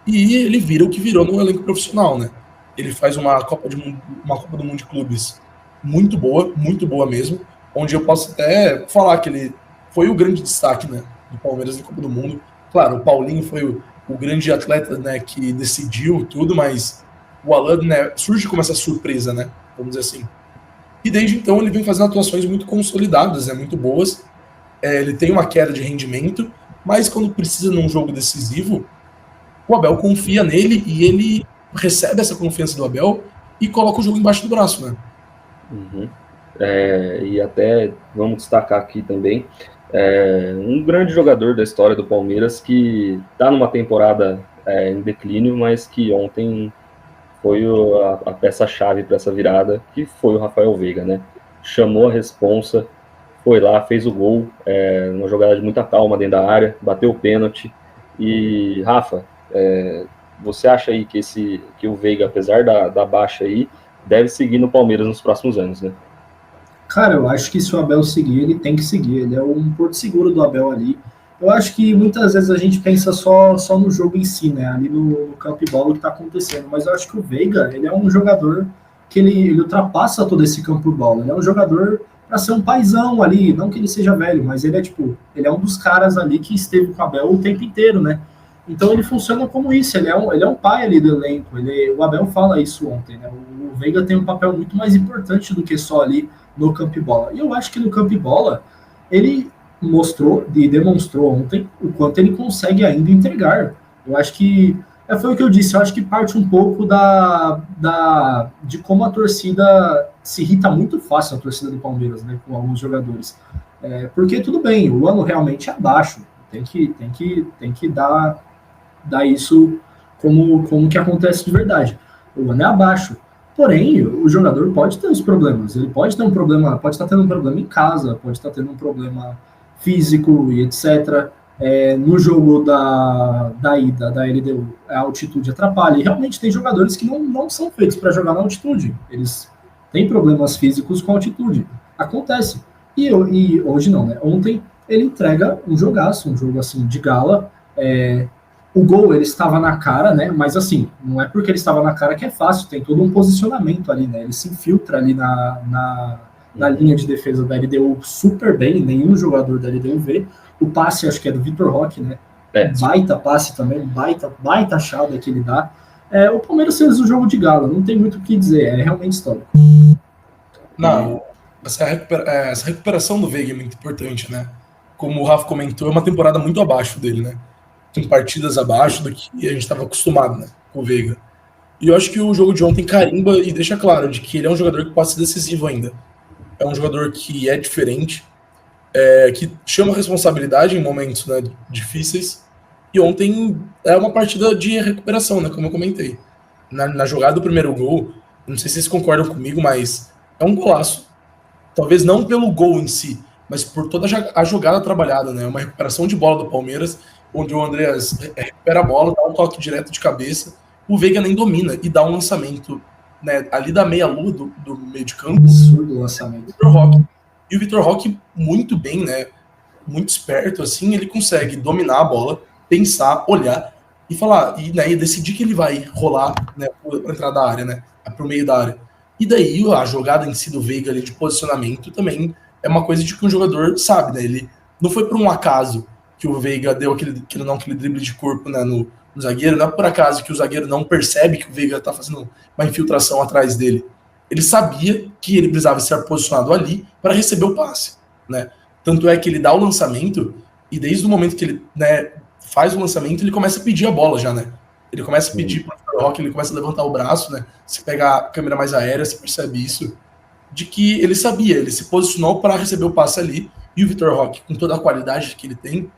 E ele vira o que virou no elenco profissional, né? Ele faz uma Copa do Mundo de Clubes muito boa mesmo, onde eu posso até falar que ele foi o grande destaque, né, do Palmeiras na Copa do Mundo. Claro, o Paulinho foi o grande atleta, né, que decidiu tudo, mas o Alan, né, surge como essa surpresa, né, vamos dizer assim. E desde então ele vem fazendo atuações muito consolidadas, né, muito boas, ele tem uma queda de rendimento, mas quando precisa num jogo decisivo, o Abel confia nele e ele recebe essa confiança do Abel e coloca o jogo embaixo do braço, né? Uhum. E até vamos destacar aqui também um grande jogador da história do Palmeiras que está numa temporada em declínio, mas que ontem foi a peça-chave para essa virada, que foi o Rafael Veiga, né? Chamou a responsa, foi lá, fez o gol, uma jogada de muita calma dentro da área, bateu o pênalti. E, Rafa, você acha aí que o Veiga, apesar da baixa aí, deve seguir no Palmeiras nos próximos anos, né? Cara, eu acho que se o Abel seguir, ele tem que seguir. Ele é um porto seguro do Abel ali. Eu acho que muitas vezes a gente pensa só no jogo em si, né? Ali no campo e bola o que está acontecendo. Mas eu acho que o Veiga, ele é um jogador que ele ultrapassa todo esse campo e bola. Ele é um jogador para ser um paizão ali. Não que ele seja velho, mas ele é um dos caras ali que esteve com o Abel o tempo inteiro, né? Então ele funciona como isso. Ele é um pai ali do elenco. O Abel fala isso ontem, né? O Veiga tem um papel muito mais importante do que só ali no campo e bola. E eu acho que no campo e bola, ele mostrou e demonstrou ontem o quanto ele consegue ainda entregar. Eu acho que, foi o que eu disse, eu acho que parte um pouco de como a torcida se irrita muito fácil, a torcida do Palmeiras, né, com alguns jogadores. Porque tudo bem, o ano realmente é abaixo, tem que dar isso como que acontece de verdade. O ano é abaixo. Porém, o jogador pode ter os problemas. Ele pode ter um problema, pode estar tendo um problema em casa, pode estar tendo um problema físico e etc. No jogo da ida da LDU, a altitude atrapalha. E realmente tem jogadores que não são feitos para jogar na altitude. Eles têm problemas físicos com altitude. Acontece. E hoje não, né? Ontem ele entrega um jogaço, um jogo assim de gala. O gol, ele estava na cara, né? Mas assim, não é porque ele estava na cara que é fácil, tem todo um posicionamento ali, né? Ele se infiltra ali na linha de defesa da LDU super bem, nenhum jogador da LDU vê. O passe, acho que é do Vitor Roque, né? Baita passe também, baita achada que ele dá. O Palmeiras fez o jogo de gala, não tem muito o que dizer, é realmente histórico. Não, essa recuperação do Veiga é muito importante, né? Como o Rafa comentou, é uma temporada muito abaixo dele, né? Com partidas abaixo do que a gente estava acostumado, né, com o Veiga. E eu acho que o jogo de ontem carimba e deixa claro de que ele é um jogador que pode ser decisivo ainda. É um jogador que é diferente, que chama responsabilidade em momentos, né, difíceis. E ontem é uma partida de recuperação, né, como eu comentei. Na jogada do primeiro gol, não sei se vocês concordam comigo, mas é um golaço. Talvez não pelo gol em si, mas por toda a jogada trabalhada, né? Uma recuperação de bola do Palmeiras, onde o Andreas recupera a bola, dá um toque direto de cabeça, o Veiga nem domina e dá um lançamento, né, ali da meia-lua do meio de campo. Absurdo o lançamento. E o Vitor Roque, muito bem, né, muito esperto, assim, ele consegue dominar a bola, pensar, olhar e falar, e decidir que ele vai rolar, né, para entrar da área, né, para o meio da área. E daí a jogada em si do Veiga ali de posicionamento também é uma coisa de que um jogador sabe, né, ele não foi por um acaso que o Veiga deu aquele drible de corpo, né, no zagueiro, não é por acaso que o zagueiro não percebe que o Veiga está fazendo uma infiltração atrás dele. Ele sabia que ele precisava ser posicionado ali para receber o passe, né? Tanto é que ele dá o lançamento e desde o momento que ele, né, faz o lançamento, ele começa a pedir a bola já, né? Ele começa a pedir para o Roque, ele começa a levantar o braço, né? Se pegar a câmera mais aérea, você percebe isso, de que ele sabia, ele se posicionou para receber o passe ali e o Vitor Roque, com toda a qualidade que ele tem,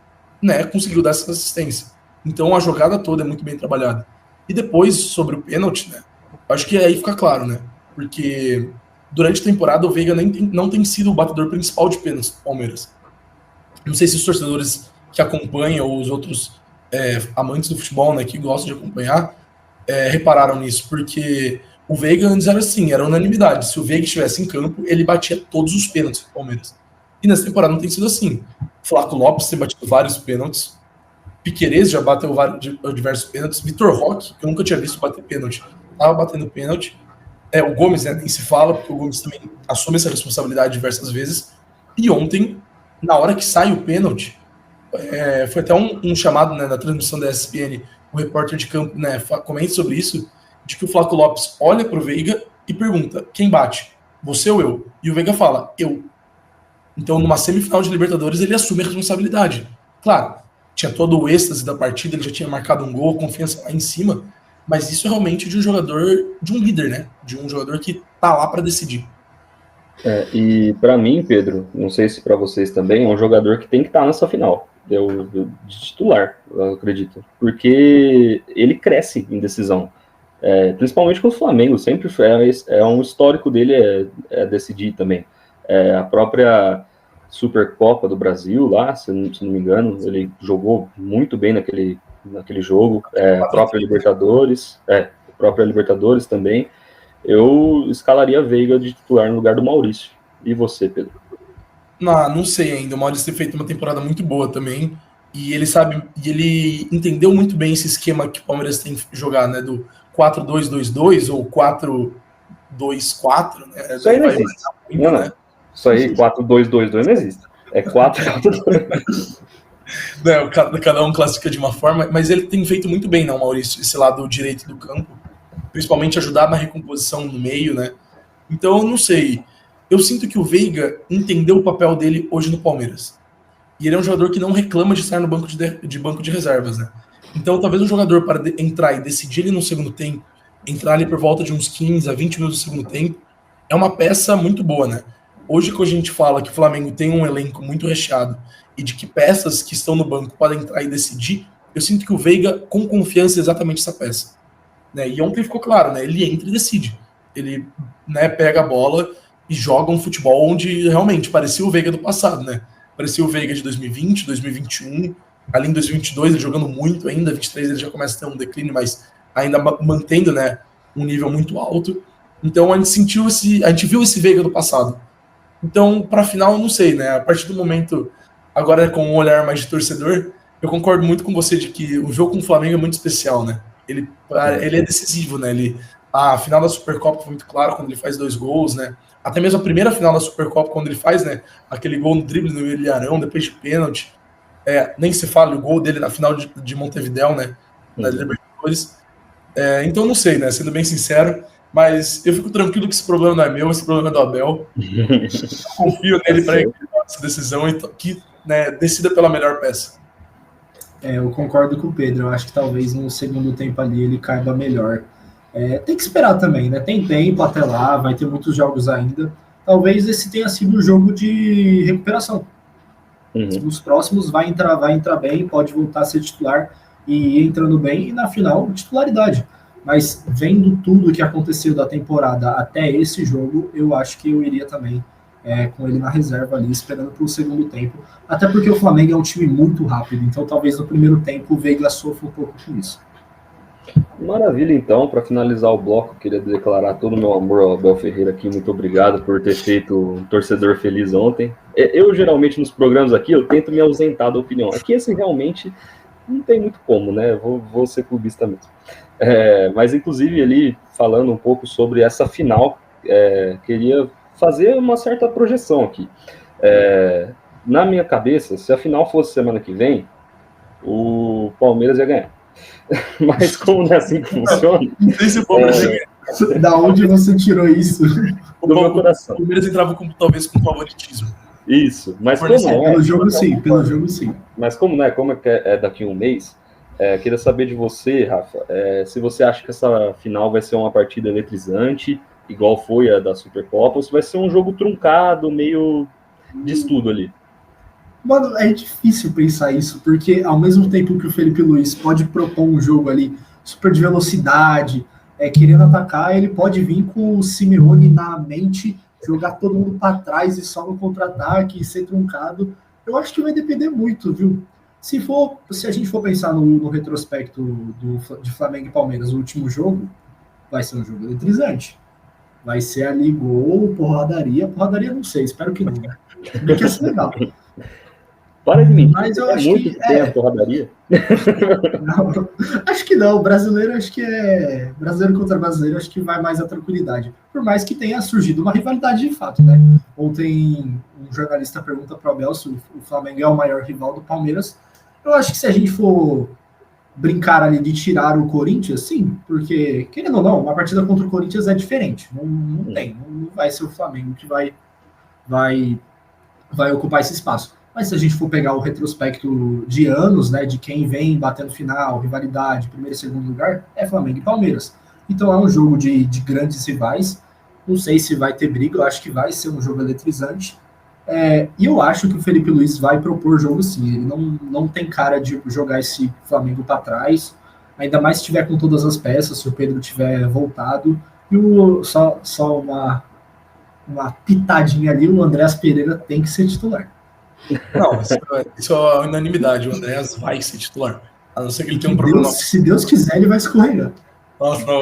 né, conseguiu dar essa assistência. Então a jogada toda é muito bem trabalhada. E depois, sobre o pênalti, né, acho que aí fica claro, né, porque durante a temporada o Veiga não tem sido o batedor principal de pênaltis do Palmeiras. Não sei se os torcedores que acompanham ou os outros amantes do futebol, né, que gostam de acompanhar, repararam nisso, porque o Veiga antes era assim, era unanimidade. Se o Veiga estivesse em campo, ele batia todos os pênaltis do Palmeiras. E nessa temporada não tem sido assim. Flávio Lopes tem batido vários pênaltis. Piquerez já bateu diversos pênaltis. Vitor Roque, que eu nunca tinha visto bater pênalti, estava batendo pênalti. O Gomes, né, nem se fala, porque o Gomes também assume essa responsabilidade diversas vezes. E ontem, na hora que sai o pênalti, foi até um chamado, né, na transmissão da ESPN, o repórter de campo, né, comenta sobre isso, de que o Flávio Lopes olha para o Veiga e pergunta, quem bate? Você ou eu? E o Veiga fala, eu. Então, numa semifinal de Libertadores, ele assume a responsabilidade. Claro, tinha todo o êxtase da partida, ele já tinha marcado um gol, confiança lá em cima, mas isso é realmente de um jogador, de um líder, né? De um jogador que tá lá para decidir. E para mim, Pedro, não sei se para vocês também, é um jogador que tem que estar nessa final, de titular, eu acredito, porque ele cresce em decisão, principalmente com o Flamengo, sempre é um histórico dele decidir também. A própria Supercopa do Brasil lá, se não me engano, ele jogou muito bem naquele jogo, a própria Libertadores também. Eu escalaria Veiga de titular no lugar do Maurício. E você, Pedro? Não sei ainda. O Maurício tem feito uma temporada muito boa também. E ele sabe, e ele entendeu muito bem esse esquema que o Palmeiras tem que jogar, né? Do 4-2-2-2 ou 4-2-4, né? Isso aí não existe. Muito, não. Né? Isso aí, 4-2-2-2 não existe. É 4-4-2. Cada um classifica de uma forma, mas ele tem feito muito bem, não, Maurício, esse lado direito do campo. Principalmente ajudar na recomposição no meio, né? Então, eu não sei. Eu sinto que o Veiga entendeu o papel dele hoje no Palmeiras. E ele é um jogador que não reclama de estar no banco de reservas, né? Então, talvez um jogador para entrar e decidir ele no segundo tempo, entrar ali por volta de uns 15 a 20 minutos do segundo tempo, é uma peça muito boa, né? Hoje que a gente fala que o Flamengo tem um elenco muito recheado e de que peças que estão no banco podem entrar e decidir, eu sinto que o Veiga, com confiança, é exatamente essa peça. Né? E ontem ficou claro, né? Ele entra e decide. Ele, né, pega a bola e joga um futebol onde realmente parecia o Veiga do passado, né? Parecia o Veiga de 2020, 2021, ali em 2022 ele jogando muito ainda, 23 ele já começa a ter um declínio, mas ainda mantendo, né, um nível muito alto. Então a gente viu esse Veiga do passado. Então, para a final, eu não sei, né? A partir do momento, agora com um olhar mais de torcedor, eu concordo muito com você de que o jogo com o Flamengo é muito especial, né? Ele é decisivo, né? A final da Supercopa foi muito claro quando ele faz 2 gols, né? Até mesmo a primeira final da Supercopa, quando ele faz, né, aquele gol no drible no Ilharão, depois de pênalti. Nem se fala o gol dele na final de Montevidéu, né? Da Libertadores. Então, não sei, né? Sendo bem sincero, mas eu fico tranquilo que esse problema não é meu, esse problema é do Abel. Eu confio nele para ele tomar essa decisão e que, né, decida pela melhor peça. Eu concordo com o Pedro. Eu acho que talvez no segundo tempo ali ele caiba melhor. Tem que esperar também, né? Tem tempo até lá, vai ter muitos jogos ainda. Talvez esse tenha sido o jogo de recuperação. Nos próximos vai entrar bem, pode voltar a ser titular e ir entrando bem, e na final, titularidade. Mas vendo tudo que aconteceu da temporada até esse jogo, eu acho que eu iria também com ele na reserva ali, esperando para o segundo tempo. Até porque o Flamengo é um time muito rápido, então talvez no primeiro tempo o Veiga sofra um pouco com isso. Maravilha, então, para finalizar o bloco, queria declarar todo o meu amor ao Abel Ferreira aqui, muito obrigado por ter feito um torcedor feliz ontem. Eu, geralmente, nos programas aqui, eu tento me ausentar da opinião. Aqui, assim, realmente, não tem muito como, né? Vou ser clubista mesmo. Mas, inclusive, ali, falando um pouco sobre essa final, queria fazer uma certa projeção aqui. Na minha cabeça, se a final fosse semana que vem, o Palmeiras ia ganhar. Mas como não é assim que funciona... Não sei se o Palmeiras ia ganhar. Da onde você tirou isso? Do meu coração. O Palmeiras entrava talvez com favoritismo. Isso, mas como não é... Pelo jogo sim. Mas como não é, como é daqui a um mês, queria saber de você, Rafa, se você acha que essa final vai ser uma partida eletrizante, igual foi a da Supercopa, ou se vai ser um jogo truncado, meio de estudo ali. Mano, é difícil pensar isso, porque ao mesmo tempo que o Felipe Luiz pode propor um jogo ali super de velocidade, querendo atacar, ele pode vir com o Simeone na mente, jogar todo mundo para trás e só no contra-ataque, ser truncado. Eu acho que vai depender muito, viu? Se a gente for pensar no retrospecto de Flamengo e Palmeiras, o último jogo, vai ser um jogo eletrizante. Vai ser ali gol, porradaria não sei, espero que não. Bem que ia ser legal. Para de mentir, mas eu acho muito que tem a porradaria. Não, acho que não. Brasileiro contra brasileiro, acho que vai mais a tranquilidade. Por mais que tenha surgido uma rivalidade de fato, né? Ontem um jornalista pergunta para o Abel se o Flamengo é o maior rival do Palmeiras. Eu acho que se a gente for brincar ali de tirar o Corinthians, sim, porque, querendo ou não, uma partida contra o Corinthians é diferente. Não vai ser o Flamengo que vai vai ocupar esse espaço. Mas se a gente for pegar o retrospecto de anos, né, de quem vem batendo final, rivalidade, primeiro e segundo lugar, é Flamengo e Palmeiras. Então é um jogo de grandes rivais. Não sei se vai ter briga, eu acho que vai ser um jogo eletrizante. E eu acho que o Felipe Luiz vai propor jogo sim. Ele não tem cara de jogar esse Flamengo para trás, ainda mais se tiver com todas as peças, se o Pedro tiver voltado. E só uma pitadinha ali, o Andréas Pereira tem que ser titular. Não, isso é unanimidade. O Andréas vai ser titular. A não ser que ele tenha um problema. Se Deus quiser, ele vai escorregar. Nossa, não,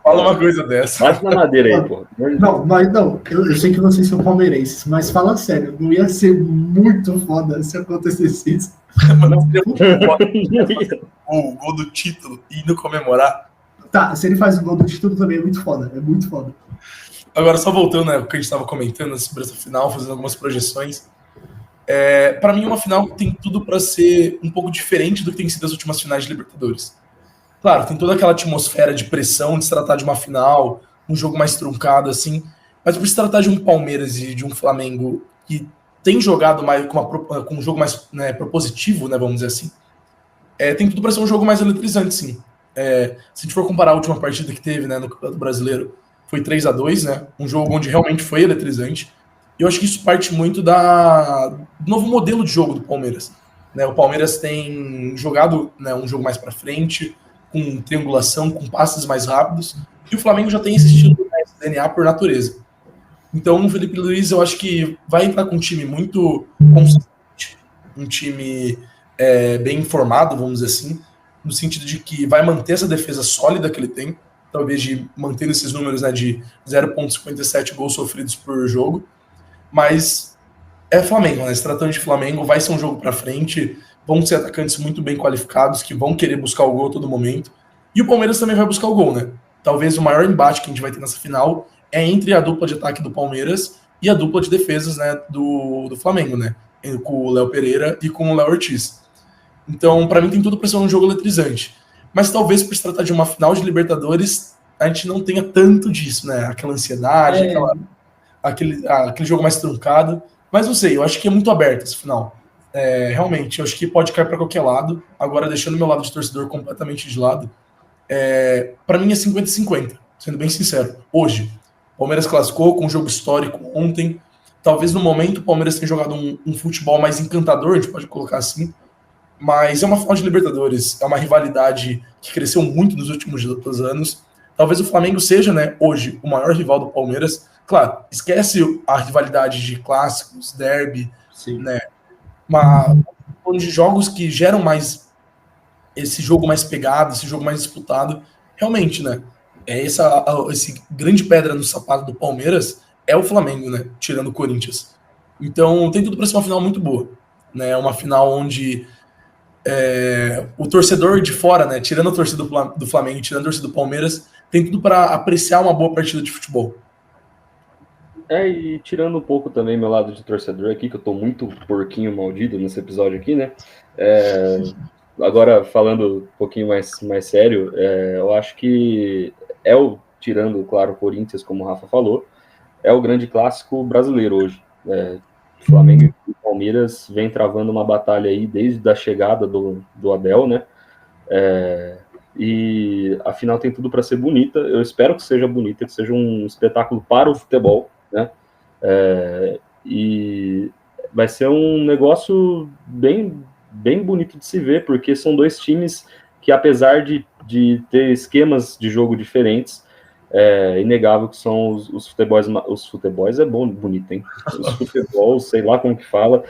fala uma coisa dessa. Bate na madeira aí, pô. Não, eu sei que vocês são palmeirenses, mas fala sério, não ia ser muito foda se acontecesse isso. Mas não seria muito foda o gol do título e indo comemorar. Tá, se ele faz o gol do título também é muito foda, Agora, só voltando, né, o que a gente estava comentando sobre essa final, fazendo algumas projeções. Para mim, uma final tem tudo para ser um pouco diferente do que tem sido as últimas finais de Libertadores. Claro, tem toda aquela atmosfera de pressão de se tratar de uma final, um jogo mais truncado, assim. Mas por se tratar de um Palmeiras e de um Flamengo que tem jogado mais com um jogo mais, né, propositivo, né, vamos dizer assim, tem tudo para ser um jogo mais eletrizante, sim. Se a gente for comparar a última partida que teve, né, no Campeonato Brasileiro, foi 3-2, né? Um jogo onde realmente foi eletrizante. E eu acho que isso parte muito do novo modelo de jogo do Palmeiras. Né? O Palmeiras tem jogado, né, um jogo mais para frente, com triangulação, com passes mais rápidos, e o Flamengo já tem esse estilo, né, esse DNA por natureza. Então o Felipe Luiz, eu acho que vai entrar com um time muito consistente, um time bem informado, vamos dizer assim, no sentido de que vai manter essa defesa sólida que ele tem, talvez de manter esses números, né, de 0,57 gols sofridos por jogo, mas é Flamengo, né? Se tratando de Flamengo, vai ser um jogo para frente, vão ser atacantes muito bem qualificados, que vão querer buscar o gol a todo momento, e o Palmeiras também vai buscar o gol, né? Talvez o maior embate que a gente vai ter nessa final é entre a dupla de ataque do Palmeiras e a dupla de defesas, né, do Flamengo, né? Com o Léo Pereira e com o Léo Ortiz. Então, para mim, tem tudo para ser um jogo eletrizante. Mas talvez por se tratar de uma final de Libertadores, a gente não tenha tanto disso, né? Aquela ansiedade, aquele jogo mais truncado. Mas não sei, eu acho que é muito aberto esse final. Realmente, eu acho que pode cair para qualquer lado. Agora, deixando meu lado de torcedor completamente de lado, para mim é 50-50, sendo bem sincero. Hoje, o Palmeiras classificou com um jogo histórico ontem. Talvez no momento o Palmeiras tenha jogado um futebol mais encantador, a gente pode colocar assim. Mas é uma final de Libertadores, é uma rivalidade que cresceu muito nos últimos anos. Talvez o Flamengo seja, né, hoje, o maior rival do Palmeiras. Claro, esquece a rivalidade de clássicos, derby, sim, né? De jogos que geram mais esse jogo mais pegado, esse jogo mais disputado. Realmente, né? Esse grande pedra no sapato do Palmeiras é o Flamengo, né? Tirando o Corinthians. Então tem tudo para ser uma final muito boa, né? Uma final onde o torcedor de fora, né, tirando a torcida do Flamengo e tirando a torcida do Palmeiras, tem tudo para apreciar uma boa partida de futebol. E tirando um pouco também meu lado de torcedor aqui, que eu tô muito porquinho maldito nesse episódio aqui, né, agora falando um pouquinho mais sério, eu acho que tirando, claro, o Corinthians, como o Rafa falou, é o grande clássico brasileiro hoje. Flamengo e Palmeiras vem travando uma batalha aí desde a chegada do Abel, né? E a final tem tudo para ser bonita. Eu espero que seja bonita, que seja um espetáculo para o futebol, né? E vai ser um negócio bem bonito de se ver, porque são dois times que, apesar de ter esquemas de jogo diferentes, é inegável que são os futebols é bonito, hein? Os futebols, sei lá como que fala,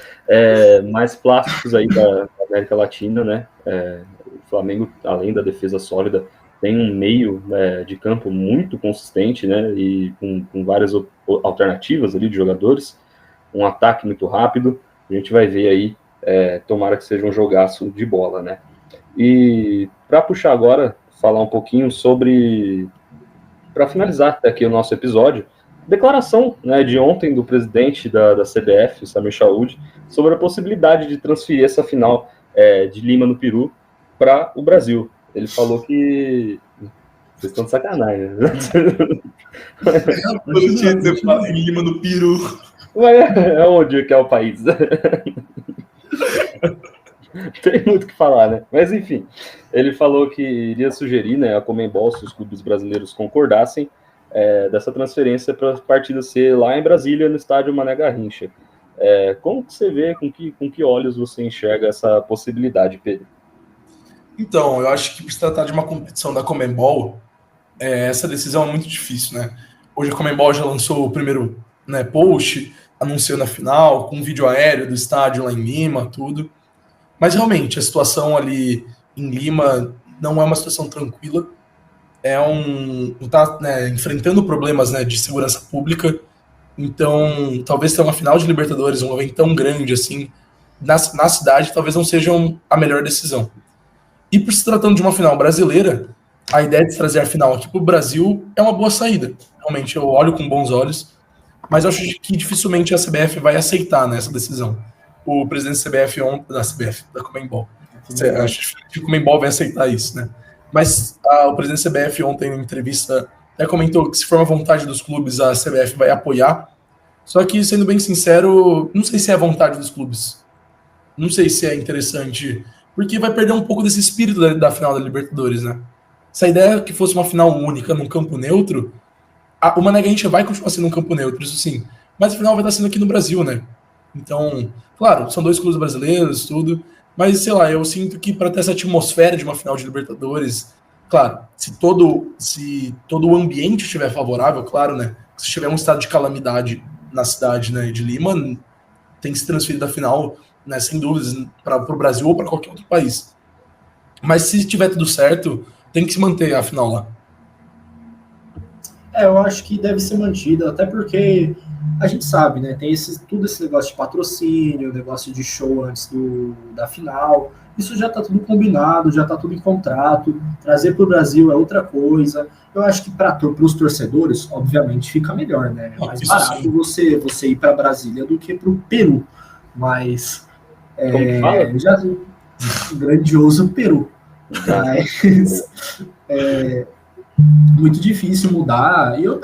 mais plásticos aí da América Latina, né? O Flamengo, além da defesa sólida, tem um meio de campo muito consistente, né? E com várias alternativas ali de jogadores, um ataque muito rápido. A gente vai ver aí, tomara que seja um jogaço de bola, né? E para puxar agora, falar um pouquinho sobre, para finalizar aqui o nosso episódio, declaração, né, de ontem do presidente da CBF, Samir Chaoud, sobre a possibilidade de transferir essa final de Lima, no Peru, para o Brasil. Ele falou que... Vocês estão de sacanagem, né? Em Lima, no Peru. Mas é onde que é o país? Tem muito o que falar, né? Mas enfim, ele falou que iria sugerir, né, a Conmebol, se os clubes brasileiros concordassem, dessa transferência para a partida ser lá em Brasília, no estádio Mané Garrincha. Como que você vê, com que olhos você enxerga essa possibilidade, Pedro? Então, eu acho que por se tratar de uma competição da Conmebol, essa decisão é muito difícil, né? Hoje a Conmebol já lançou o primeiro, né, post, anunciou na final, com um vídeo aéreo do estádio lá em Lima, tudo. Mas realmente, a situação ali em Lima não é uma situação tranquila. Tá, né, enfrentando problemas, né, de segurança pública. Então, talvez ter uma final de Libertadores, um evento tão grande assim, na cidade, talvez não seja a melhor decisão. E por se tratando de uma final brasileira, a ideia de trazer a final aqui para o Brasil é uma boa saída. Realmente, eu olho com bons olhos, mas eu acho que dificilmente a CBF vai aceitar, né, essa decisão. O presidente da CBF ontem, da CBF, da Conmebol, acho que o Conmebol vai aceitar isso, né? Mas o presidente da CBF ontem, em entrevista, até comentou que se for uma vontade dos clubes, a CBF vai apoiar. Só que, sendo bem sincero, não sei se é a vontade dos clubes. Não sei se é interessante, porque vai perder um pouco desse espírito da final da Libertadores, né? Se a ideia é que fosse uma final única num campo neutro, o Mané Garrincha vai continuar sendo um campo neutro, isso sim. Mas a final vai estar sendo aqui no Brasil, né? Então, claro, são dois clubes brasileiros, tudo. Mas, sei lá, eu sinto que para ter essa atmosfera de uma final de Libertadores, claro, se todo o ambiente estiver favorável, claro, né? Se tiver um estado de calamidade na cidade, né, de Lima, tem que se transferir da final, né, sem dúvidas, para o Brasil ou para qualquer outro país. Mas se tiver tudo certo, tem que se manter a final lá. Eu acho que deve ser mantida, até porque a gente sabe, né? Tem todo esse negócio de patrocínio, negócio de show antes da final. Isso já está tudo combinado, já está tudo em contrato. Trazer para o Brasil é outra coisa. Eu acho que para os torcedores, obviamente, fica melhor, né? É mais barato você ir para Brasília do que para o Peru. Mas já grandioso Peru. Mas muito difícil mudar. Eu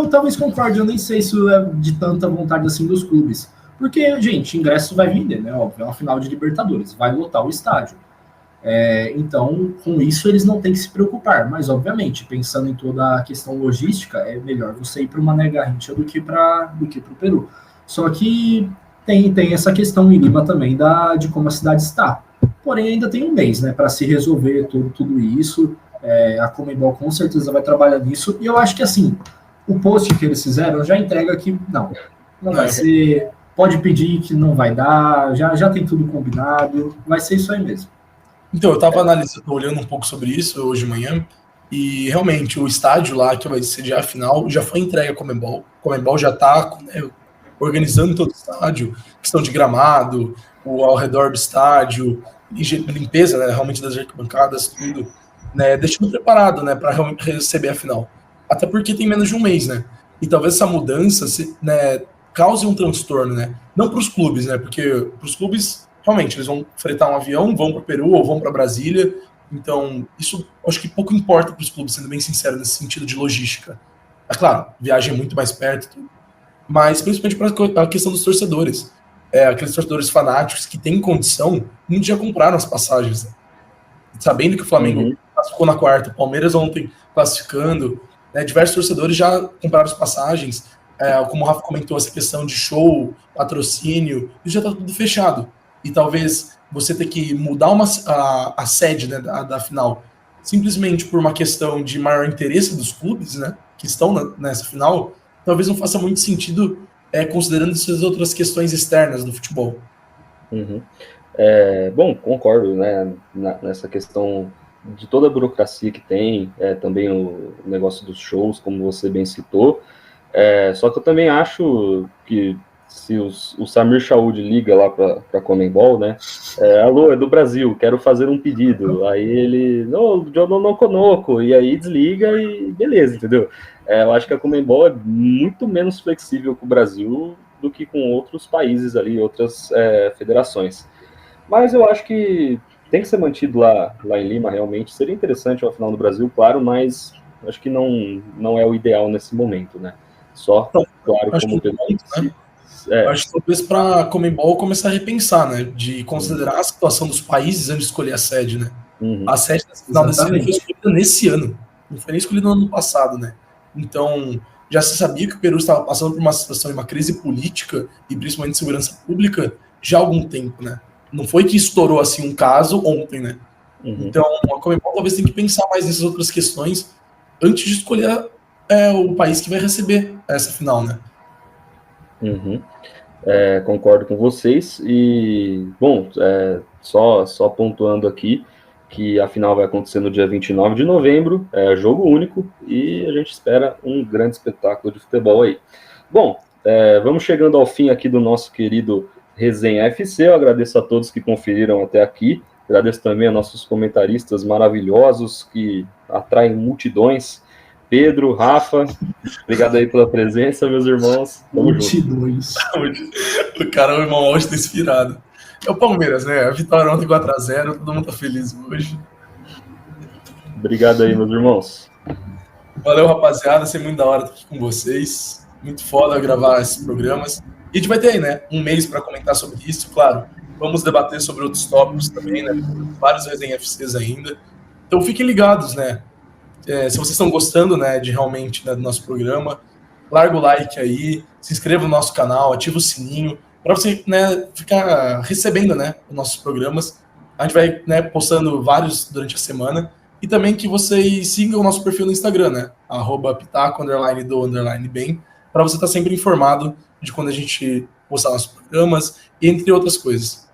talvez concorde, eu nem sei se é de tanta vontade assim dos clubes. Porque, gente, ingresso vai vender, né? Óbvio, é uma final de Libertadores, vai lotar o estádio. Então, com isso, eles não têm que se preocupar. Mas, obviamente, pensando em toda a questão logística, é melhor você ir para o Mané Garrincha do que para o Peru. Só que tem essa questão em Lima também de como a cidade está. Porém, ainda tem um mês, né, para se resolver tudo isso. A Conmebol com certeza vai trabalhar nisso. E eu acho que, assim, o post que eles fizeram já entrega que não vai ser. Pode pedir que não vai dar, já tem tudo combinado, vai ser isso aí mesmo. Então, eu estava analisando, olhando um pouco sobre isso hoje de manhã, e realmente o estádio lá que vai sediar a final já foi entregue à Conmebol. A Conmebol já está, né, organizando todo o estádio, questão de gramado, ao redor do estádio, limpeza, né, realmente das arquibancadas, tudo, né, deixando preparado, né, para realmente receber a final. Até porque tem menos de um mês, né? E talvez essa mudança né, cause um transtorno, né? Não para os clubes, né? Porque para os clubes, realmente, eles vão fretar um avião, vão para o Peru ou vão para Brasília. Então, isso acho que pouco importa para os clubes, sendo bem sincero, nesse sentido de logística. É claro, viagem é muito mais perto, tudo. Mas principalmente para a questão dos torcedores. Aqueles torcedores fanáticos que têm condição, muitos já compraram as passagens, né? Sabendo que o Flamengo classificou na quarta, o Palmeiras ontem classificando, né, diversos torcedores já compraram as passagens, como o Rafa comentou, essa questão de show, patrocínio, isso já está tudo fechado. E talvez você ter que mudar a sede, né, da final, simplesmente por uma questão de maior interesse dos clubes, né, que estão nessa final, talvez não faça muito sentido, considerando essas outras questões externas do futebol. Uhum. Bom, concordo, né, nessa questão de toda a burocracia que tem, também o negócio dos shows, como você bem citou, só que eu também acho que se o Samir Chaud liga lá para a Conmebol, né, alô, é do Brasil, quero fazer um pedido, aí ele, não, eu não conoco, e aí desliga e beleza, entendeu? Eu acho que a Conmebol é muito menos flexível com o Brasil do que com outros países ali, outras federações. Mas eu acho que tem que ser mantido lá em Lima, realmente. Seria interessante uma final do Brasil, claro, mas acho que não é o ideal nesse momento, né? Só, claro, como o Pedro disse, Acho que talvez para a Conmebol começar a repensar, né? De considerar a situação dos países antes de escolher a sede, né? A sede da final desse ano foi escolhida nesse ano. Não foi nem escolhida no ano passado, né? Então, já se sabia que o Peru estava passando por uma situação de uma crise política e principalmente de segurança pública já há algum tempo, né? Não foi que estourou assim um caso ontem, né? Então, a Conmebol talvez tenha que pensar mais nessas outras questões antes de escolher o país que vai receber essa final, né? Concordo com vocês. E, bom, só pontuando aqui que a final vai acontecer no dia 29 de novembro, jogo único, e a gente espera um grande espetáculo de futebol aí. Bom, vamos chegando ao fim aqui do nosso querido Resenha FC. Eu agradeço a todos que conferiram até aqui, agradeço também a nossos comentaristas maravilhosos que atraem multidões. Pedro, Rafa, obrigado aí pela presença, meus irmãos. Tamo multidões. O cara é o irmão hoje tá inspirado. É o Palmeiras, né? A vitória ontem 4-0, todo mundo tá feliz hoje. Obrigado aí, meus irmãos. Valeu, rapaziada. Sempre muito da hora estar aqui com vocês. Muito foda gravar esses programas. E a gente vai ter aí, né? Um mês para comentar sobre isso, claro. Vamos debater sobre outros tópicos também, né? Vários Resenha FCs ainda. Então fiquem ligados, né? Se vocês estão gostando, né, de realmente, né, do nosso programa, larga o like aí, se inscreva no nosso canal, ativa o sininho, para você, né, ficar recebendo, né, os nossos programas. A gente vai, né, postando vários durante a semana. E também que vocês sigam o nosso perfil no Instagram, né, @pitaco_do_bem, para você estar sempre informado de quando a gente postar nossos programas, entre outras coisas.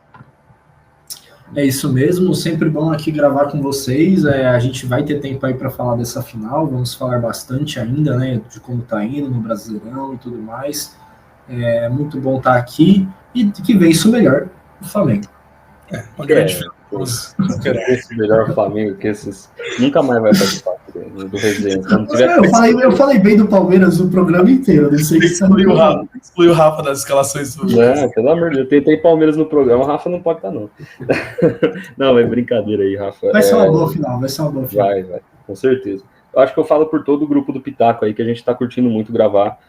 É isso mesmo, sempre bom aqui gravar com vocês. A gente vai ter tempo aí para falar dessa final, vamos falar bastante ainda, né, de como tá indo no Brasileirão e tudo mais. É muito bom estar aqui e que vença o melhor, o Flamengo. Uma grande final. Esse melhor Flamengo que esses nunca mais vai participar do Resenha. Eu falei bem do Palmeiras o programa inteiro. Excluiu o Rafa das escalações. Não, pelo amor de Deus, tentei Palmeiras no programa, o Rafa não pode estar, não. Não, é brincadeira aí, Rafa. Vai ser uma boa final, vai, com certeza. Eu acho que eu falo por todo o grupo do Pitaco aí, que a gente está curtindo muito gravar.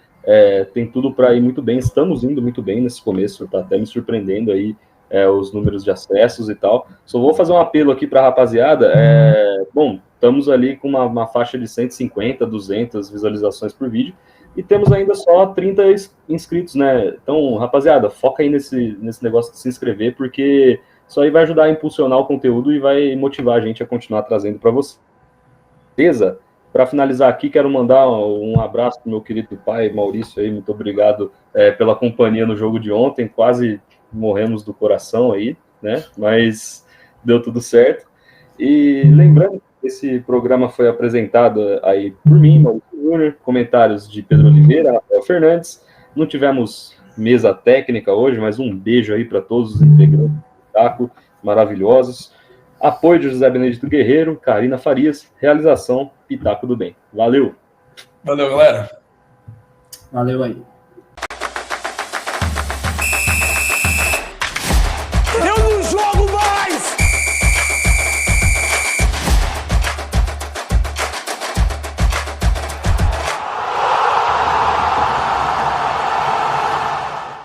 Tem tudo para ir muito bem, estamos indo muito bem nesse começo, tá até me surpreendendo aí. Os números de acessos e tal. Só vou fazer um apelo aqui para a rapaziada. Bom, estamos ali com uma faixa de 150, 200 visualizações por vídeo e temos ainda só 30 inscritos, né? Então, rapaziada, foca aí nesse negócio de se inscrever, porque isso aí vai ajudar a impulsionar o conteúdo e vai motivar a gente a continuar trazendo para vocês. Beleza? Para finalizar aqui, quero mandar um abraço para o meu querido pai, Maurício, aí, muito obrigado pela companhia no jogo de ontem, quase morremos do coração aí, né? Mas deu tudo certo. E lembrando que esse programa foi apresentado aí por mim, Maurício Júnior, comentários de Pedro Oliveira, Rafael Fernandes. Não tivemos mesa técnica hoje, mas um beijo aí para todos os integrantes do Pitaco, maravilhosos. Apoio de José Benedito Guerreiro, Karina Farias, realização Pitaco do Bem. Valeu! Valeu, galera! Valeu aí!